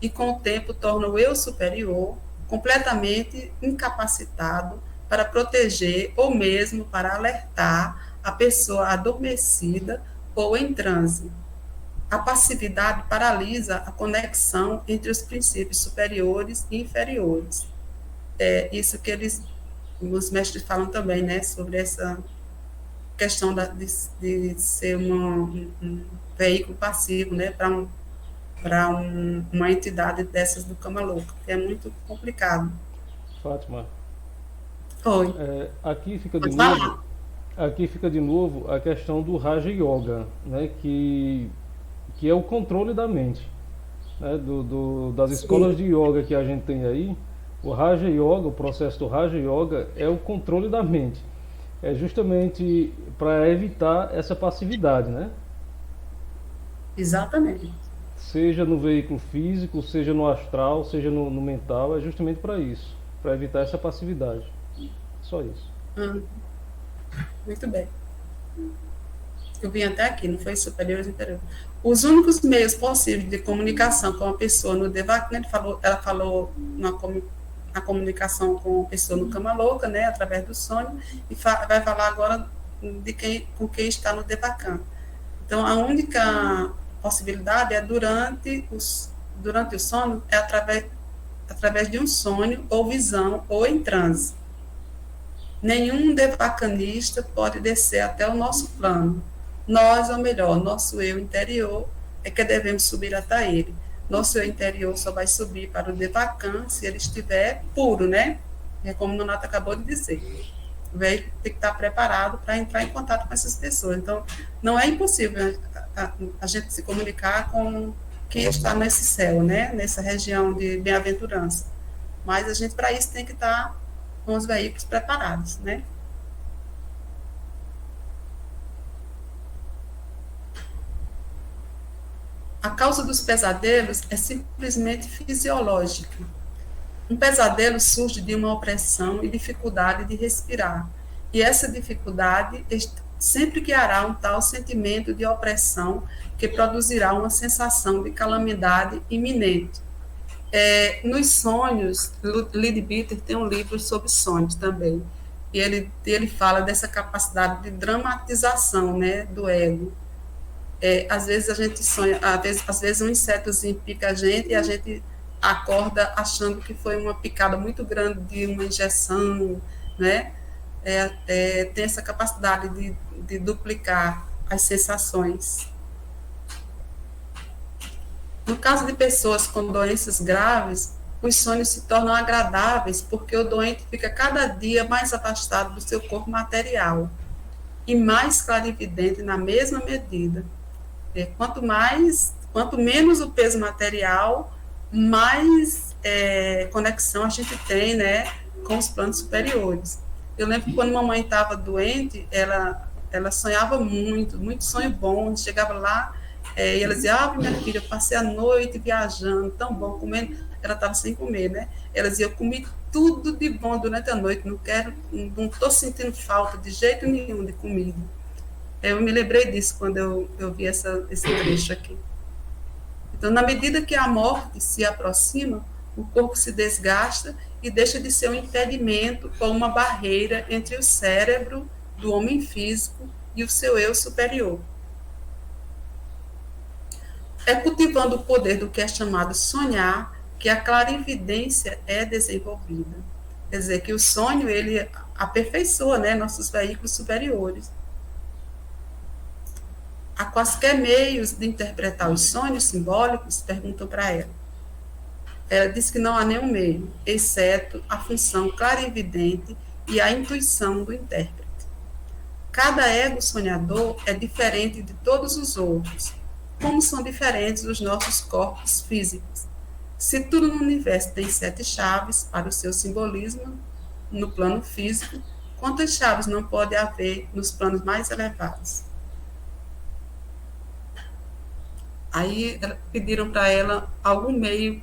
E com o tempo torna o eu superior completamente incapacitado para proteger ou mesmo para alertar a pessoa adormecida ou em transe. A passividade paralisa a conexão entre os princípios superiores e inferiores. É isso que os mestres falam também, né, sobre essa questão de ser um veículo passivo, né, para uma entidade dessas do Cama Louca, que é muito complicado. Fátima, Oi. aqui fica Pode falar. de novo a questão do Raja Yoga, né, que é o controle da mente, né, das escolas de yoga que a gente tem aí. O Raja Yoga, o processo do Raja Yoga é o controle da mente. É justamente para evitar essa passividade, né? Exatamente. Seja no veículo físico, seja no astral, seja no mental, é justamente para isso, para evitar essa passividade. Só isso. Muito bem. Eu vim até aqui, não foi superiores e inferiores. Os únicos meios possíveis de comunicação com a pessoa no Devachan, ela falou na comunicação com a pessoa no Cama Louca, né, através do sonho, e vai falar agora com quem está no Devachan. Então, a única possibilidade é durante o sono, é através de um sonho, ou visão, ou em transe. Nenhum devachanista pode descer até o nosso plano. Nós, ou melhor, nosso eu interior, é que devemos subir até ele. Nosso eu interior só vai subir para o Devachan se ele estiver puro, né? É como o Nonato acabou de dizer. O velho tem que estar preparado para entrar em contato com essas pessoas. Então, não é impossível a gente se comunicar com quem está nesse céu, né? Nessa região de bem-aventurança. Mas a gente, para isso, tem que estar com os veículos preparados, né? A causa dos pesadelos é simplesmente fisiológica. Um pesadelo surge de uma opressão e dificuldade de respirar. E essa dificuldade sempre guiará um tal sentimento de opressão que produzirá uma sensação de calamidade iminente. Nos sonhos, Leadbeater tem um livro sobre sonhos também. E ele fala dessa capacidade de dramatização, né, do ego. Às vezes a gente sonha, às vezes um insetozinho pica a gente e a gente acorda achando que foi uma picada muito grande de uma injeção, né? Tem essa capacidade de duplicar as sensações. No caso de pessoas com doenças graves, os sonhos se tornam agradáveis porque o doente fica cada dia mais afastado do seu corpo material e mais clarividente na mesma medida. Quanto menos o peso material, mais conexão a gente tem, né, com os planos superiores. Eu lembro que quando mamãe estava doente, ela sonhava muito sonho bom. Chegava lá e ela dizia: minha filha, eu passei a noite viajando, tão bom, comendo. Ela estava sem comer, né? Ela dizia: eu comi tudo de bom durante a noite, não estou sentindo falta de jeito nenhum de comida. Eu me lembrei disso quando eu vi esse trecho aqui. Então, na medida que a morte se aproxima, o corpo se desgasta e deixa de ser um impedimento ou uma barreira entre o cérebro do homem físico e o seu eu superior. É cultivando o poder do que é chamado sonhar que a clarividência é desenvolvida. Quer dizer, que o sonho, ele aperfeiçoa, né, nossos veículos superiores. Há quaisquer meios de interpretar os sonhos simbólicos? Perguntam para ela. Ela diz que não há nenhum meio, exceto a função clarividente e a intuição do intérprete. Cada ego sonhador é diferente de todos os outros, como são diferentes os nossos corpos físicos. Se tudo no universo tem 7 chaves para o seu simbolismo no plano físico, quantas chaves não pode haver nos planos mais elevados? Aí pediram para ela algum meio,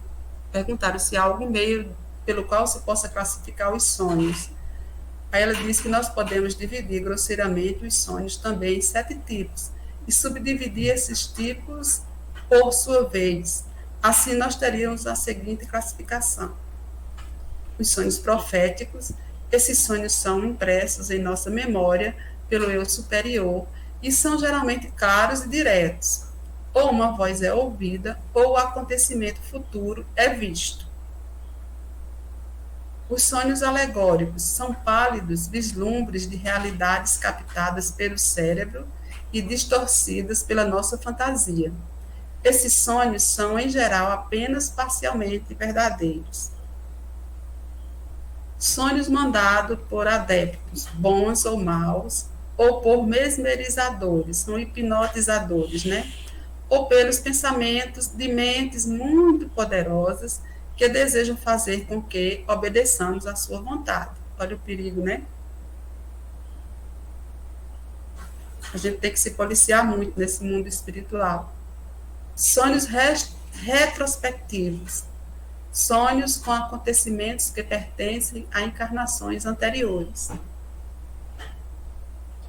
perguntaram se há algum meio pelo qual se possa classificar os sonhos. Aí ela disse que nós podemos dividir grosseiramente os sonhos também em 7 tipos e subdividir esses tipos por sua vez. Assim, nós teríamos a seguinte classificação. Os sonhos proféticos, esses sonhos são impressos em nossa memória pelo eu superior e são geralmente claros e diretos. Ou uma voz é ouvida, ou o acontecimento futuro é visto. Os sonhos alegóricos são pálidos vislumbres de realidades captadas pelo cérebro e distorcidas pela nossa fantasia. Esses sonhos são, em geral, apenas parcialmente verdadeiros. Sonhos mandados por adeptos, bons ou maus, ou por mesmerizadores, são hipnotizadores, né? Ou pelos pensamentos de mentes muito poderosas que desejam fazer com que obedeçamos à sua vontade. Olha o perigo, né? A gente tem que se policiar muito nesse mundo espiritual. Sonhos retrospectivos. Sonhos com acontecimentos que pertencem a encarnações anteriores.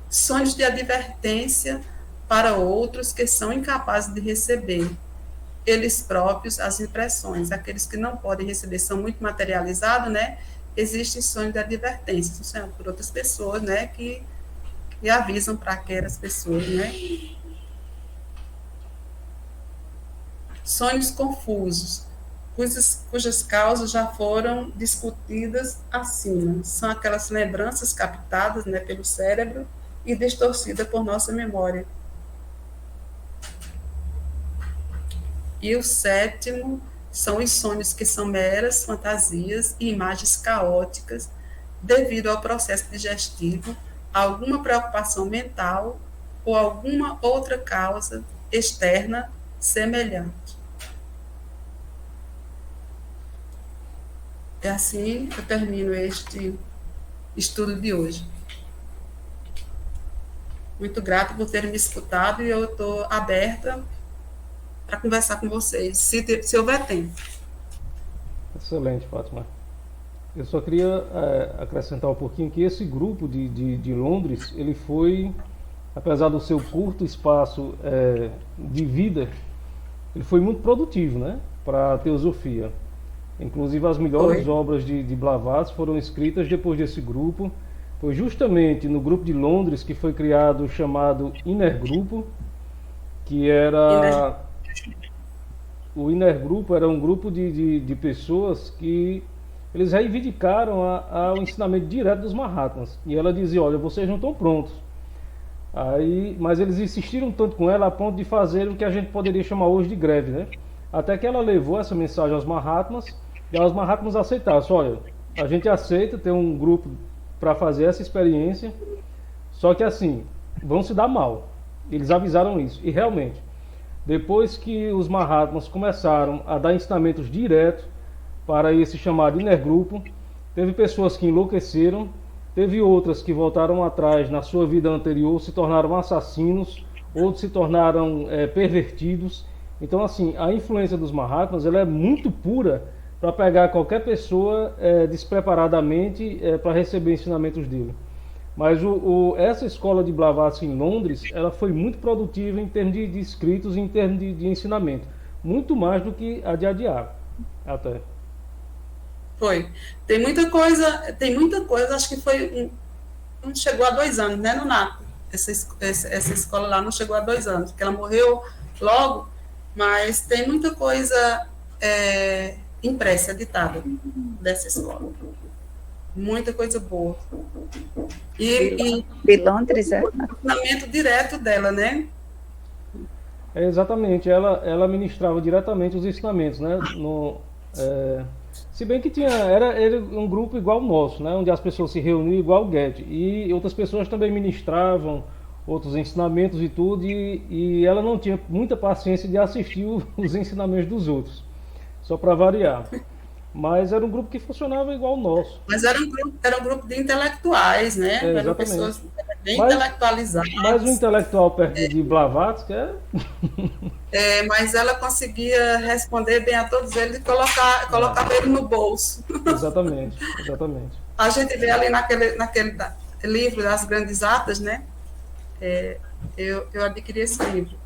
Sonhos de advertência para outros que são incapazes de receber eles próprios as impressões. Aqueles que não podem receber são muito materializados, né? Existem sonhos de advertência, são por outras pessoas, né? Que avisam para aquelas pessoas, né? Sonhos confusos, cujas causas já foram discutidas acima. São aquelas lembranças captadas, né, pelo cérebro e distorcidas por nossa memória. E o 7º são os sonhos que são meras fantasias e imagens caóticas devido ao processo digestivo, alguma preocupação mental ou alguma outra causa externa semelhante. É assim que eu termino este estudo de hoje. Muito grata por terem me escutado e eu estou aberta para conversar com vocês, se houver tempo. Excelente, Fátima. Eu só queria acrescentar um pouquinho que esse grupo de Londres, ele foi, apesar do seu curto espaço de vida, ele foi muito produtivo, né, para a teosofia. Inclusive as melhores obras de Blavatsky foram escritas depois desse grupo. Foi justamente no grupo de Londres que foi criado o chamado Inner Grupo, que era... O Inner Grupo era um grupo de pessoas que eles reivindicaram o ensinamento direto dos Mahatmas. E ela dizia, olha, vocês não estão prontos. Mas eles insistiram tanto com ela a ponto de fazer o que a gente poderia chamar hoje de greve, né? Até que ela levou essa mensagem aos Mahatmas, e os Mahatmas aceitaram. Olha, a gente aceita ter um grupo para fazer essa experiência, só que assim, vão se dar mal. Eles avisaram isso, e realmente, depois que os Mahatmas começaram a dar ensinamentos diretos para esse chamado Inner Grupo, teve pessoas que enlouqueceram, teve outras que voltaram atrás na sua vida anterior, se tornaram assassinos, outros se tornaram pervertidos. Então, assim, a influência dos Mahatmas ela é muito pura para pegar qualquer pessoa despreparadamente para receber ensinamentos dele. Mas essa escola de Blavatsky em Londres, ela foi muito produtiva em termos de escritos, em termos de ensinamento. Muito mais do que a de Adyar, até. Foi. Tem muita coisa, acho que foi... Não chegou a 2 anos, né, Nonato? Essa escola lá não chegou a 2 anos, porque ela morreu logo, mas tem muita coisa impressa, editada dessa escola. Muita coisa boa. De Londres, o ensinamento direto dela, né? Exatamente, ela ministrava diretamente os ensinamentos, né? Se bem que era um grupo igual o nosso, né? Onde as pessoas se reuniam igual o Getty, e outras pessoas também ministravam outros ensinamentos e tudo, e ela não tinha muita paciência de assistir os ensinamentos dos outros. só para variar. Mas era um grupo que funcionava igual o nosso. Mas era um grupo de intelectuais, né? Eram Exatamente. pessoas bem Mas- intelectualizadas. Mas o intelectual perto de Blavatsky Mas ela conseguia responder bem a todos eles e colocava ele no bolso. Exatamente, exatamente. A gente vê ali naquele livro das grandes atas, né? Eu adquiri esse livro.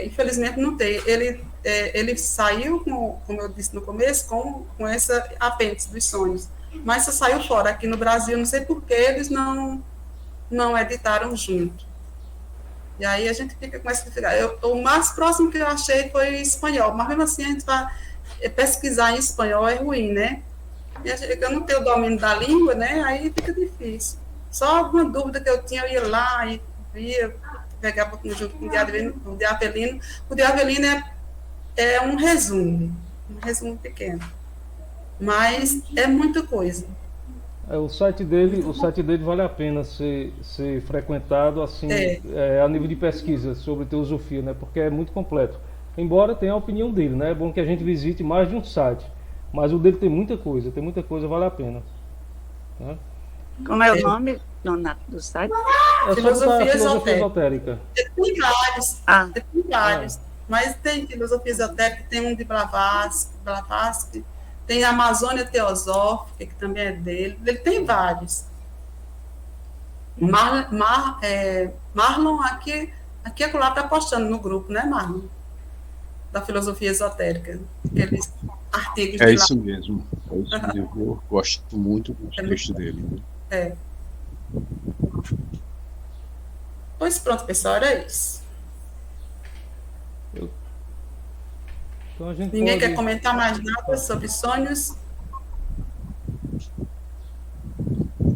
Infelizmente não tem. Ele saiu, como eu disse no começo, com essa apêndice dos sonhos. Mas só saiu fora. Aqui no Brasil, não sei por que eles não editaram junto. E aí a gente fica com essa dificuldade. O mais próximo que eu achei foi espanhol, mas mesmo assim a gente vai pesquisar em espanhol é ruim, né? E eu não tenho o domínio da língua, né? Aí fica difícil. Só alguma dúvida que eu tinha, eu ia lá e via, pegava junto com o de Avelino. O de Avelino é um resumo pequeno. Mas é muita coisa. O site dele vale a pena ser frequentado assim, a nível de pesquisa sobre teosofia, né? Porque é muito completo. Embora tenha a opinião dele, né? É bom que a gente visite mais de um site. Mas o dele tem muita coisa, vale a pena. Né? Como é o nome do site? É só botar filosofia esotérica. Tem vários. Ah. Tem vários. Mas tem filosofia esotérica, tem um de Blavatsky, tem a Amazônia Teosófica, que também é dele. Ele tem vários. Marlon, aqui é lá está postando no grupo, né, Marlon? Da filosofia esotérica. Aqueles artigos É de isso lá. mesmo. É isso mesmo. Eu gosto muito dos textos dele. Né? Pois pronto, pessoal, era isso. Então a gente Ninguém pode... quer comentar mais nada sobre sonhos?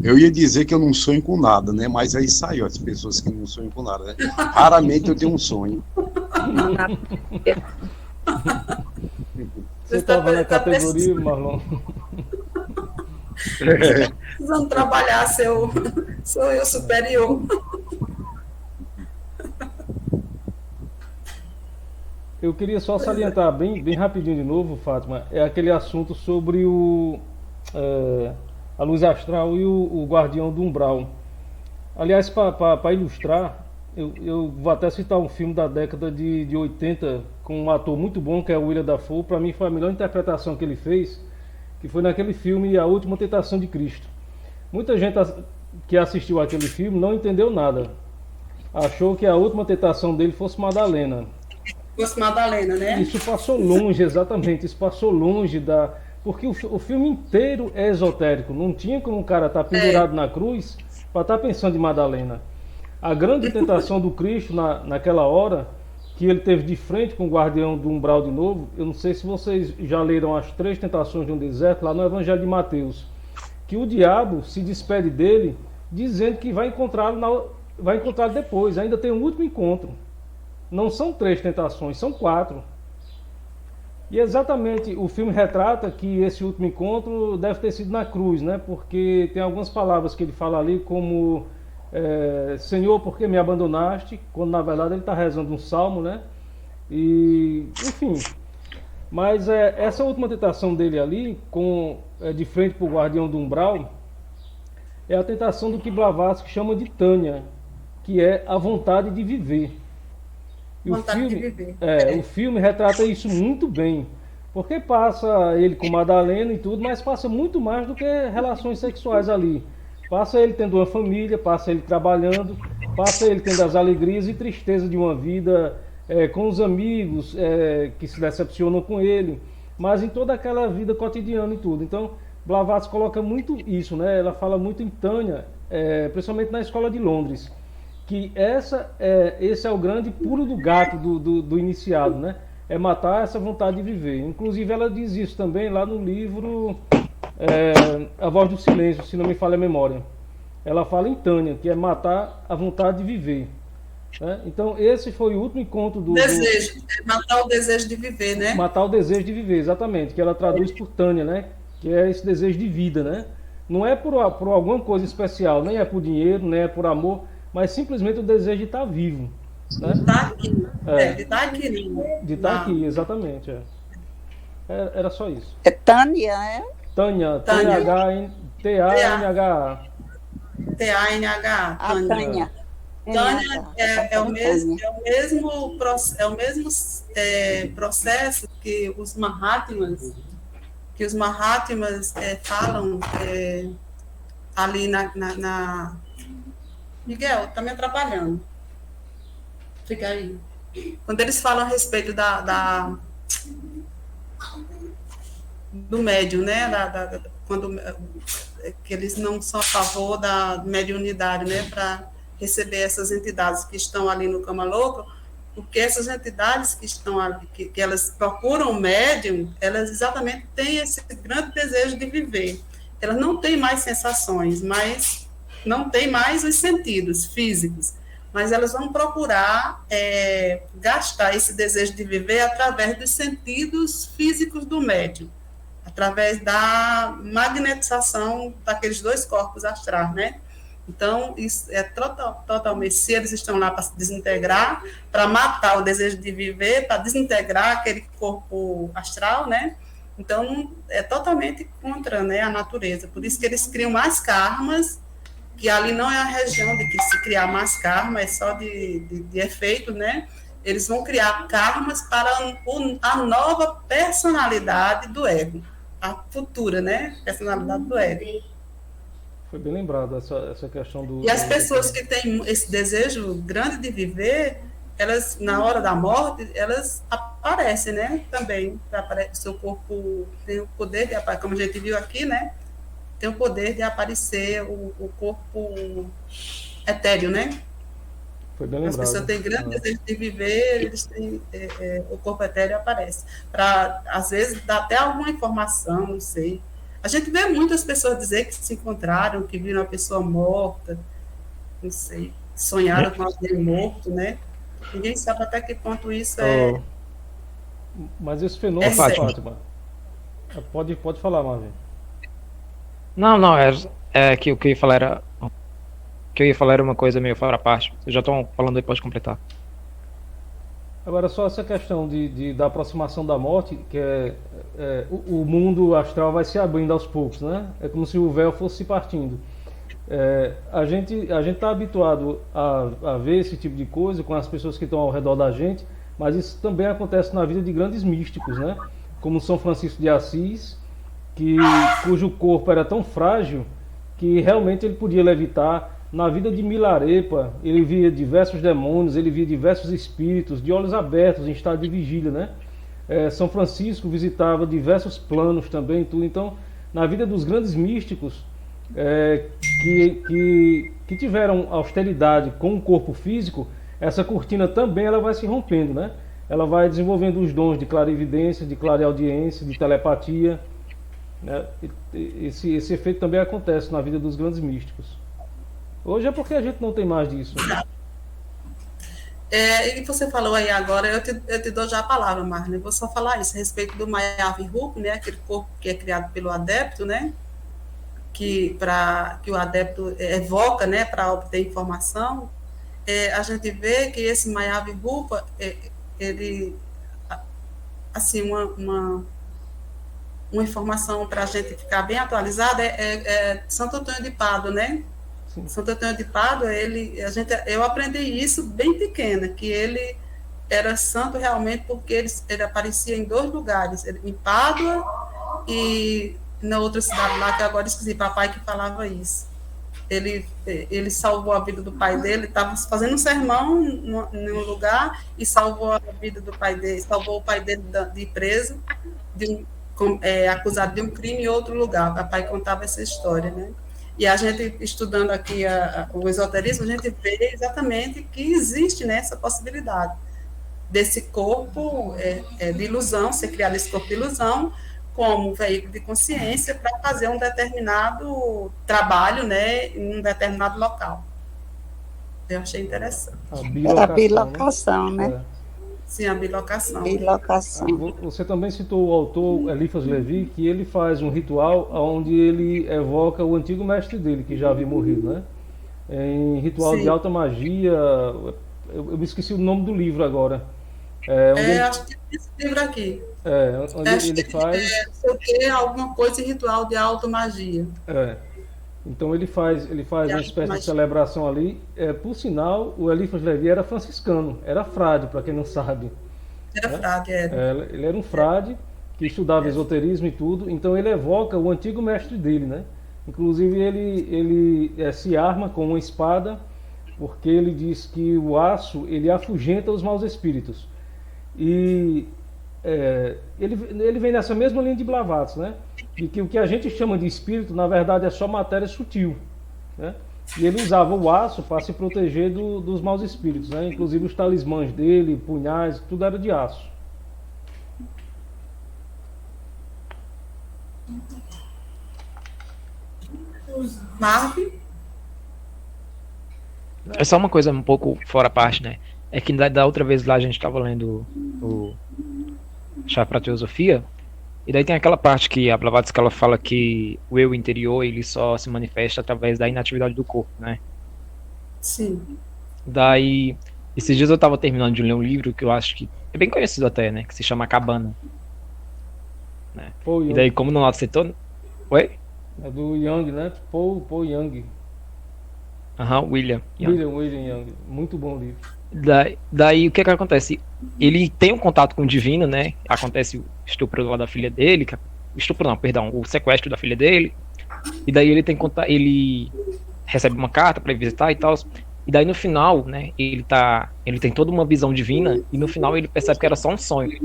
Eu ia dizer que eu não sonho com nada, né? Mas aí saiu as pessoas que não sonham com nada, né? Raramente eu tenho um sonho. Você estava na categoria, Marlon? Precisando trabalhar seu eu superior. Eu queria só salientar bem rapidinho de novo, Fátima, é aquele assunto sobre a luz astral e o guardião do umbral. Aliás, para ilustrar, eu vou até citar um filme da década de 80 com um ator muito bom, que é o William Dafoe. Para mim foi a melhor interpretação que ele fez, que foi naquele filme A Última Tentação de Cristo. Muita gente que assistiu aquele filme não entendeu nada. Achou que a última tentação dele fosse Madalena. Fosse Madalena, né? Isso passou longe, exatamente. Isso passou longe da... Porque o filme inteiro é esotérico. Não tinha como o cara estar pendurado na cruz para estar pensando em Madalena. A grande tentação do Cristo naquela hora, que ele teve de frente com o guardião do umbral de novo, eu não sei se vocês já leram as 3 tentações de um deserto, lá no Evangelho de Mateus, que o diabo se despede dele, dizendo que vai encontrá-lo depois, ainda tem um último encontro. Não são 3 tentações, são 4. E exatamente o filme retrata que esse último encontro deve ter sido na cruz, né? Porque tem algumas palavras que ele fala ali como Senhor, por que me abandonaste? Quando na verdade ele está rezando um salmo, né? E, enfim. Mas essa última tentação dele ali, de frente para o guardião do umbral, é a tentação do que Blavatsky chama de Tânia, que é a vontade de viver. E o filme retrata isso muito bem, porque passa ele com Madalena e tudo, mas passa muito mais do que relações sexuais ali. Passa ele tendo uma família, passa ele trabalhando, passa ele tendo as alegrias e tristezas de uma vida com os amigos que se decepcionam com ele, mas em toda aquela vida cotidiana e tudo. Então, Blavatsky coloca muito isso, né? Ela fala muito em Tânia, principalmente na escola de Londres, que esse é o grande pulo do gato do iniciado, né? É matar essa vontade de viver. Inclusive ela diz isso também lá no livro A Voz do Silêncio, se não me falha a memória. Ela fala em Tânia, que é matar a vontade de viver. Né? Então esse foi o último encontro do... Desejo, matar o desejo de viver, né? Matar o desejo de viver, exatamente, que ela traduz por Tânia, né? Que é esse desejo de vida, né? Não é por alguma coisa especial, nem é por dinheiro, nem é por amor, mas simplesmente o desejo de estar vivo. Né? De estar aqui. De estar aqui. De estar aqui, exatamente. Era só isso. É Tânia, é? Tânia, Tânia. T-A-N-H-A. T-A-N-H, A Tânia. Tânia. Tânia é o mesmo processo que os Mahatmas falam ali Miguel, tá me atrapalhando. Fica aí. Quando eles falam a respeito do médium, né? Quando que eles não são a favor da mediunidade, né? Para receber essas entidades que estão ali no Cama Louca, porque essas entidades que estão ali, que elas procuram o médium, elas exatamente têm esse grande desejo de viver. Elas não têm mais sensações, mas não têm mais os sentidos físicos, mas elas vão procurar gastar esse desejo de viver através dos sentidos físicos do médium, através da magnetização daqueles dois corpos astrais, né? Então, isso é totalmente, se eles estão lá para se desintegrar, para matar o desejo de viver, para desintegrar aquele corpo astral, né? Então, é totalmente contra, né, a natureza. Por isso que eles criam mais karmas, que ali não é a região de que se criar mais karma, é só de efeito, né? Eles vão criar karmas para a nova personalidade do ego, a futura, né, personalidade do ego. Foi bem lembrado essa questão do... E as pessoas que têm esse desejo grande de viver, elas, na hora da morte, elas aparecem, né, também. O seu corpo tem o poder de aparecer, como a gente viu aqui, né, tem o poder de aparecer o corpo etéreo, né? Foi bem lembrado. As pessoas têm grande desejo de viver, eles têm, o corpo etéreo aparece. Às vezes, dá até alguma informação, não sei. A gente vê muitas pessoas dizer que se encontraram, que viram uma pessoa morta, não sei, sonharam com alguém morto, né? Ninguém sabe até que ponto isso é... Mas esse fenômeno, Fátima, pode falar, Marvin. Não, é que o que eu ia falar era uma coisa meio fora a parte. Vocês já estão falando aí, pode completar. Agora, só essa questão da aproximação da morte, que o mundo astral vai se abrindo aos poucos, né? É como se o véu fosse se partindo. A gente está habituado a ver esse tipo de coisa com as pessoas que estão ao redor da gente, mas isso também acontece na vida de grandes místicos, né? Como São Francisco de Assis, cujo corpo era tão frágil que realmente ele podia levitar. Na vida de Milarepa, ele via diversos demônios, ele via diversos espíritos, de olhos abertos, em estado de vigília, né? São Francisco visitava diversos planos também, tudo. Então, na vida dos grandes místicos que tiveram austeridade com o corpo físico, essa cortina também ela vai se rompendo, né? Ela vai desenvolvendo os dons de clarividência, de clareaudiência, de telepatia, né? Esse efeito também acontece na vida dos grandes místicos. Hoje é porque a gente não tem mais disso. E você falou aí agora, eu te dou já a palavra, Marlene. Vou só falar isso a respeito do Mayavi-Rupa, né? Aquele corpo que é criado pelo adepto, né? Que o adepto evoca, né? Para obter informação. A gente vê que esse Mayavi-Rupa, ele, assim, uma informação para a gente ficar bem atualizada é Santo Antônio de Pádua, né? Sim. Santo Antônio de Pádua, eu aprendi isso bem pequena, que ele era santo realmente porque ele aparecia em dois lugares, em Pádua e na outra cidade lá, que agora esqueci, papai que falava isso. Ele salvou a vida do pai dele, estava fazendo um sermão num lugar e salvou a vida do pai dele, salvou o pai dele de preso, acusado de um crime em outro lugar. O papai contava essa história, né? E a gente, estudando aqui o esoterismo, a gente vê exatamente que existe, né, essa possibilidade desse corpo de ilusão, ser criado esse corpo de ilusão como veículo de consciência para fazer um determinado trabalho, né, em um determinado local. Eu achei interessante. A bilocação, né? Sim, a bilocação. Você também citou o autor Eliphas Levi, que ele faz um ritual onde ele evoca o antigo mestre dele, que já havia morrido, né? Em ritual de alta magia, eu me esqueci o nome do livro agora, onde ele, Acho que tem esse livro aqui. onde Acho ele que faz. não sei o que, alguma coisa em ritual de automagia. É, então ele faz uma espécie de celebração ali. Por sinal, o Eliphas Levi era franciscano, era frade, para quem não sabe. Era Né? frade, era. Ele era um frade que estudava esoterismo e tudo, então ele evoca o antigo mestre dele, né? Inclusive ele se arma com uma espada, porque ele diz que o aço ele afugenta os maus espíritos. E ele vem nessa mesma linha de Blavatsky, né? De que o que a gente chama de espírito, na verdade, é só matéria sutil, né? E ele usava o aço para se proteger dos maus espíritos, né? Inclusive os talismãs dele, punhais, tudo era de aço. Marvin? É só uma coisa um pouco fora a parte, né? É que da outra vez lá a gente estava lendo o Chá para Teosofia, e daí tem aquela parte que a Blavatsky ela fala que o eu interior ele só se manifesta através da inatividade do corpo, né? Sim. Daí, esses dias eu estava terminando de ler um livro que eu acho que é bem conhecido até, né? Que se chama Cabana. Né? Paul E Young, daí, como no lado setor. Oi? é do Young, né? Paul Young. Aham, William Young. William Young. Muito bom livro. Daí o que acontece? Ele tem um contato com o divino, né? Acontece o estupro lá da filha dele, estupro não, perdão, o sequestro da filha dele. E daí ele tem contato, ele recebe uma carta para visitar e tal. E daí no final, né? Ele tem toda uma visão divina e no final ele percebe que era só um sonho.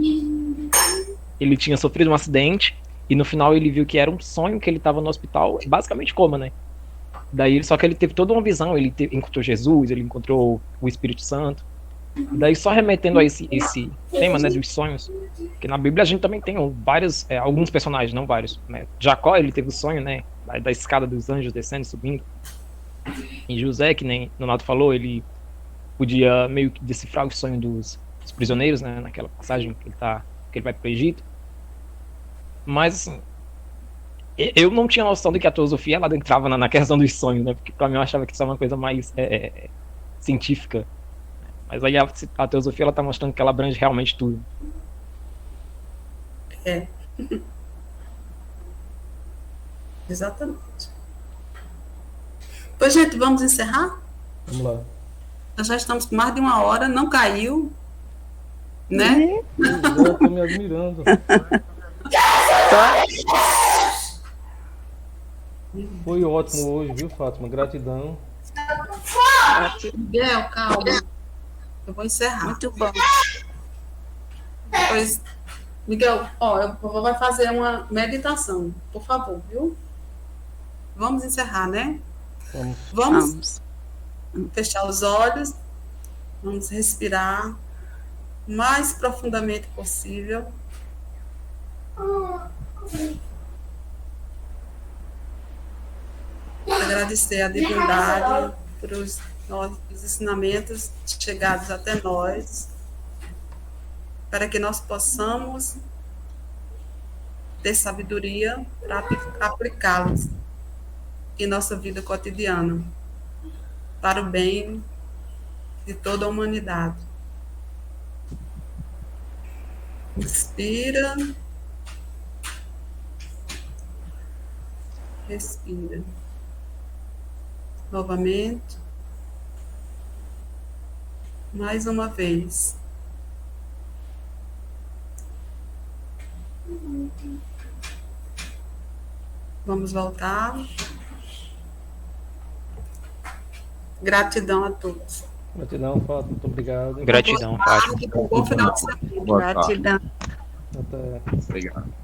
Ele tinha sofrido um acidente e no final ele viu que era um sonho, que ele estava no hospital, basicamente coma, né? Daí, só que ele teve toda uma visão, encontrou Jesus, ele encontrou o Espírito Santo. Daí, só remetendo a esse tema, né, dos sonhos, que na Bíblia a gente também tem alguns personagens, não vários, né? Jacó, ele teve o sonho, né, da escada dos anjos descendo e subindo. E José, que nem Nonato falou, ele podia meio que decifrar o sonho dos prisioneiros, né, naquela passagem que ele vai pro Egito. Mas, assim, eu não tinha noção de que a teosofia ela entrava na questão dos sonhos, né? Porque pra mim eu achava que isso é uma coisa mais científica. Mas aí a teosofia ela tá mostrando que ela abrange realmente tudo. Exatamente. Pois, gente, vamos encerrar? Vamos lá. Nós já estamos com mais de 1 hora, não caiu, né? Eu tô me admirando. Foi ótimo hoje, viu, Fátima? Gratidão. Miguel, calma. Eu vou encerrar. Muito bom. Depois, Miguel, eu vou fazer uma meditação, por favor, viu? Vamos encerrar, né? Vamos fechar os olhos, vamos respirar o mais profundamente possível. Agradecer a divindade por os ensinamentos chegados até nós, para que nós possamos ter sabedoria para aplicá-los em nossa vida cotidiana, para o bem de toda a humanidade. Inspira. Respira. Novamente. Mais uma vez. Vamos voltar. Gratidão a todos. Gratidão, Fátima. Muito obrigado. Gratidão, Fátima. Bom final de semana. Gratidão. Até. Obrigado.